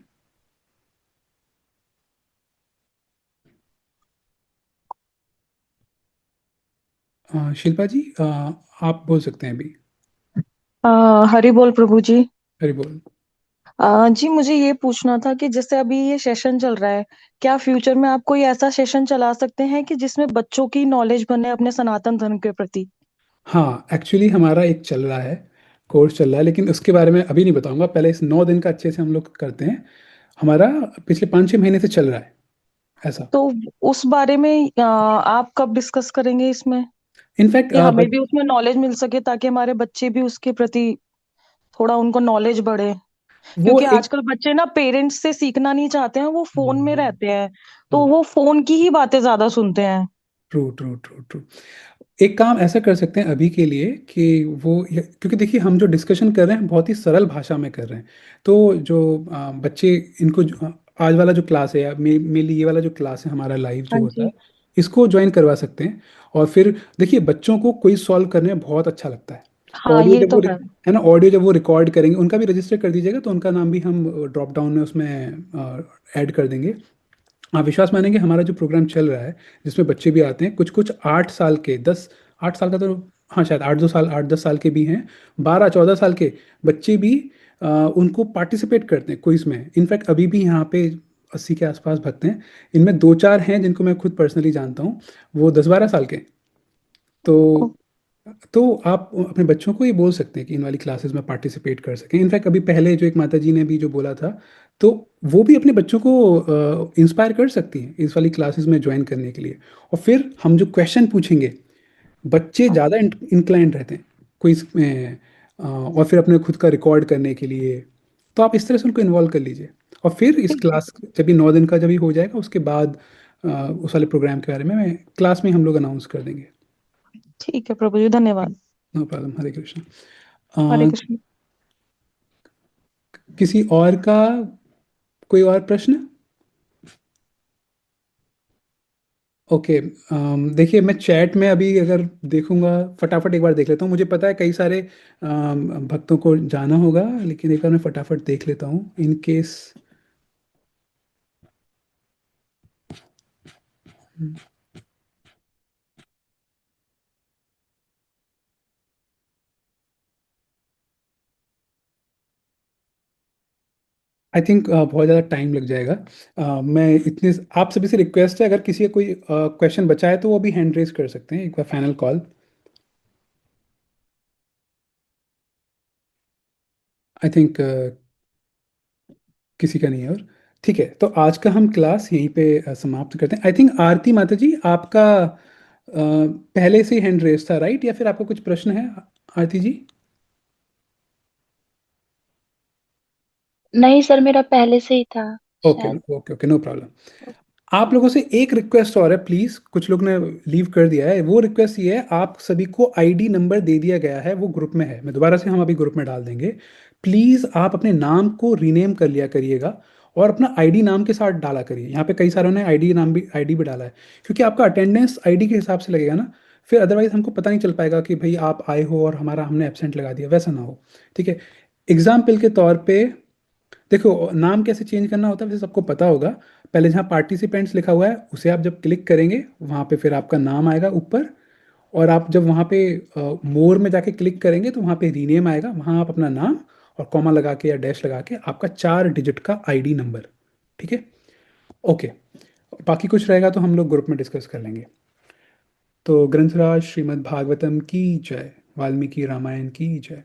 शिल्पा जी, आप बोल सकते हैं अभी। हरि बोल प्रभु जी। हरी बोल। जी मुझे ये पूछना था कि जैसे अभी ये सेशन चल रहा है, क्या फ्यूचर में आप कोई ऐसा सेशन चला सकते हैं कि जिसमें बच्चों की नॉलेज बने अपने सनातन धर्म के प्रति? हाँ, एक्चुअली हमारा एक चल रहा है, कोर्स चल रहा है, लेकिन उसके बारे में अभी नहीं बताऊंगा, पहले इस 9 दिन का अच्छे से हम लोग करते हैं। हमारा पिछले 5-6 महीने से चल रहा है ऐसा। तो उस बारे में आप कब डिस्कस करेंगे इसमें, इनफैक्ट कि हमें भी उसमें नॉलेज मिल सके ताकि हमारे बच्चे भी उसके प्रति थोड़ा उनको नॉलेज बढ़े? वो क्योंकि एक आजकल बच्चे ना पेरेंट्स से सीखना नहीं चाहते हैं, वो फोन में रहते हैं, ट्रू तो वो फोन की ही बातें ज्यादा सुनते हैं। True true true true. एक काम ऐसा कर सकते हैं अभी के लिए कि क्योंकि देखिए हम जो डिस्कशन कर रहे हैं बहुत ही सरल भाषा में कर रहे हैं, तो जो बच्चे इनको आज वाला जो क्लास है या मेनली ये वाला जो क्लास है हमारा लाइव जो हाँ होता है, जी। इसको ज्वाइन करवा सकते हैं। और फिर देखिए बच्चों को क्विज सॉल्व करने में बहुत अच्छा लगता है। हाँ ऑडियो ये जब तो वो है। है ना, ऑडियो जब वो रिकॉर्ड करेंगे उनका भी रजिस्टर कर दीजिएगा, तो उनका नाम भी हम ड्रॉप डाउन में उसमें ऐड कर देंगे। आप विश्वास मानेंगे हमारा जो प्रोग्राम चल रहा है जिसमें बच्चे भी आते हैं, कुछ कुछ 8 साल के, 8 साल का तो हाँ शायद 8-10 साल के भी हैं, 12-14 साल के बच्चे भी उनको पार्टिसिपेट करते हैं क्विज में। इनफैक्ट अभी भी यहाँ पे 80 के आसपास भक्त हैं, इनमें 2-4 हैं जिनको मैं खुद पर्सनली जानता हूँ, वो 10-12 साल के हैं। ओ, तो आप अपने बच्चों को ये बोल सकते हैं कि इन वाली क्लासेस में पार्टिसिपेट कर सकें। इनफैक्ट अभी पहले जो एक माता जी ने भी जो बोला था, तो वो भी अपने बच्चों को इंस्पायर कर सकती हैं इस वाली क्लासेस में ज्वाइन करने के लिए। और फिर हम जो क्वेश्चन पूछेंगे, बच्चे हाँ ज़्यादा इंक्लाइंड रहते हैं क्विज में, और फिर अपने खुद का रिकॉर्ड करने के लिए, तो आप इस तरह से उनको इन्वॉल्व कर लीजिए। और फिर इस ठीक है। क्लास जब ये 9 दिन का जब ये हो जाएगा उसके बाद उस वाले प्रोग्राम के बारे में मैं क्लास में हम लोग अनाउंस कर देंगे। ठीक है प्रभु जी, धन्यवाद। नो प्रॉब्लम, हरे कृष्ण। हरे अ, कृष्ण। किसी और का कोई और प्रश्न? ओके, देखिए मैं चैट में अभी अगर देखूंगा, फटाफट एक बार देख लेता हूँ। मुझे पता है कई सारे भक्तों को जाना होगा, लेकिन एक बार मैं फटाफट देख लेता हूँ इन केस। आई थिंक बहुत ज़्यादा टाइम लग जाएगा। मैं इतने आप सभी से रिक्वेस्ट है, अगर किसी का कोई क्वेश्चन बचा है तो वो भी हैंड रेज कर सकते हैं, एक बार फाइनल कॉल। आई थिंक किसी का नहीं है। और ठीक है, तो आज का हम क्लास यहीं पे समाप्त करते हैं। आई थिंक आरती माता जी आपका पहले से ही हैंड रेस था राइट, या फिर आपका कुछ प्रश्न है आरती जी? नहीं सर, मेरा पहले से ही था ओके शायद। Okay okay, no problem. आप लोगों से एक रिक्वेस्ट और है प्लीज, कुछ लोग ने लीव कर दिया है, वो रिक्वेस्ट ये है, आप सभी को आईडी नंबर दे दिया गया है, वो ग्रुप में है, मैं दोबारा से हम अभी ग्रुप में डाल देंगे। प्लीज आप अपने नाम को रीनेम कर लिया करिएगा और अपना आईडी नाम के साथ डाला करिए। यहाँ पे कई सारों ने आईडी भी डाला है, क्योंकि आपका अटेंडेंस आईडी के हिसाब से लगेगा ना, फिर अदरवाइज हमको पता नहीं चल पाएगा कि भाई आप आए हो और हमारा हमने एब्सेंट लगा दिया, वैसा ना हो। ठीक है, एग्जाम्पल के तौर पे देखो नाम कैसे चेंज करना होता है वैसे सबको पता होगा। पहले जहाँ पार्टिसिपेंट्स लिखा हुआ है उसे आप जब क्लिक करेंगे वहाँ पे फिर आपका नाम आएगा ऊपर, और आप जब वहाँ पे मोर में जाके क्लिक करेंगे तो वहाँ पे रीनेम आएगा, वहाँ आप अपना नाम और कॉमा लगा के या डैश लगा के आपका 4 डिजिट का आईडी नंबर। ठीक है, ओके। बाकी कुछ रहेगा तो हम लोग ग्रुप में डिस्कस कर लेंगे। तो ग्रंथराज श्रीमद् भागवतम की जय, वाल्मीकि रामायण की जय।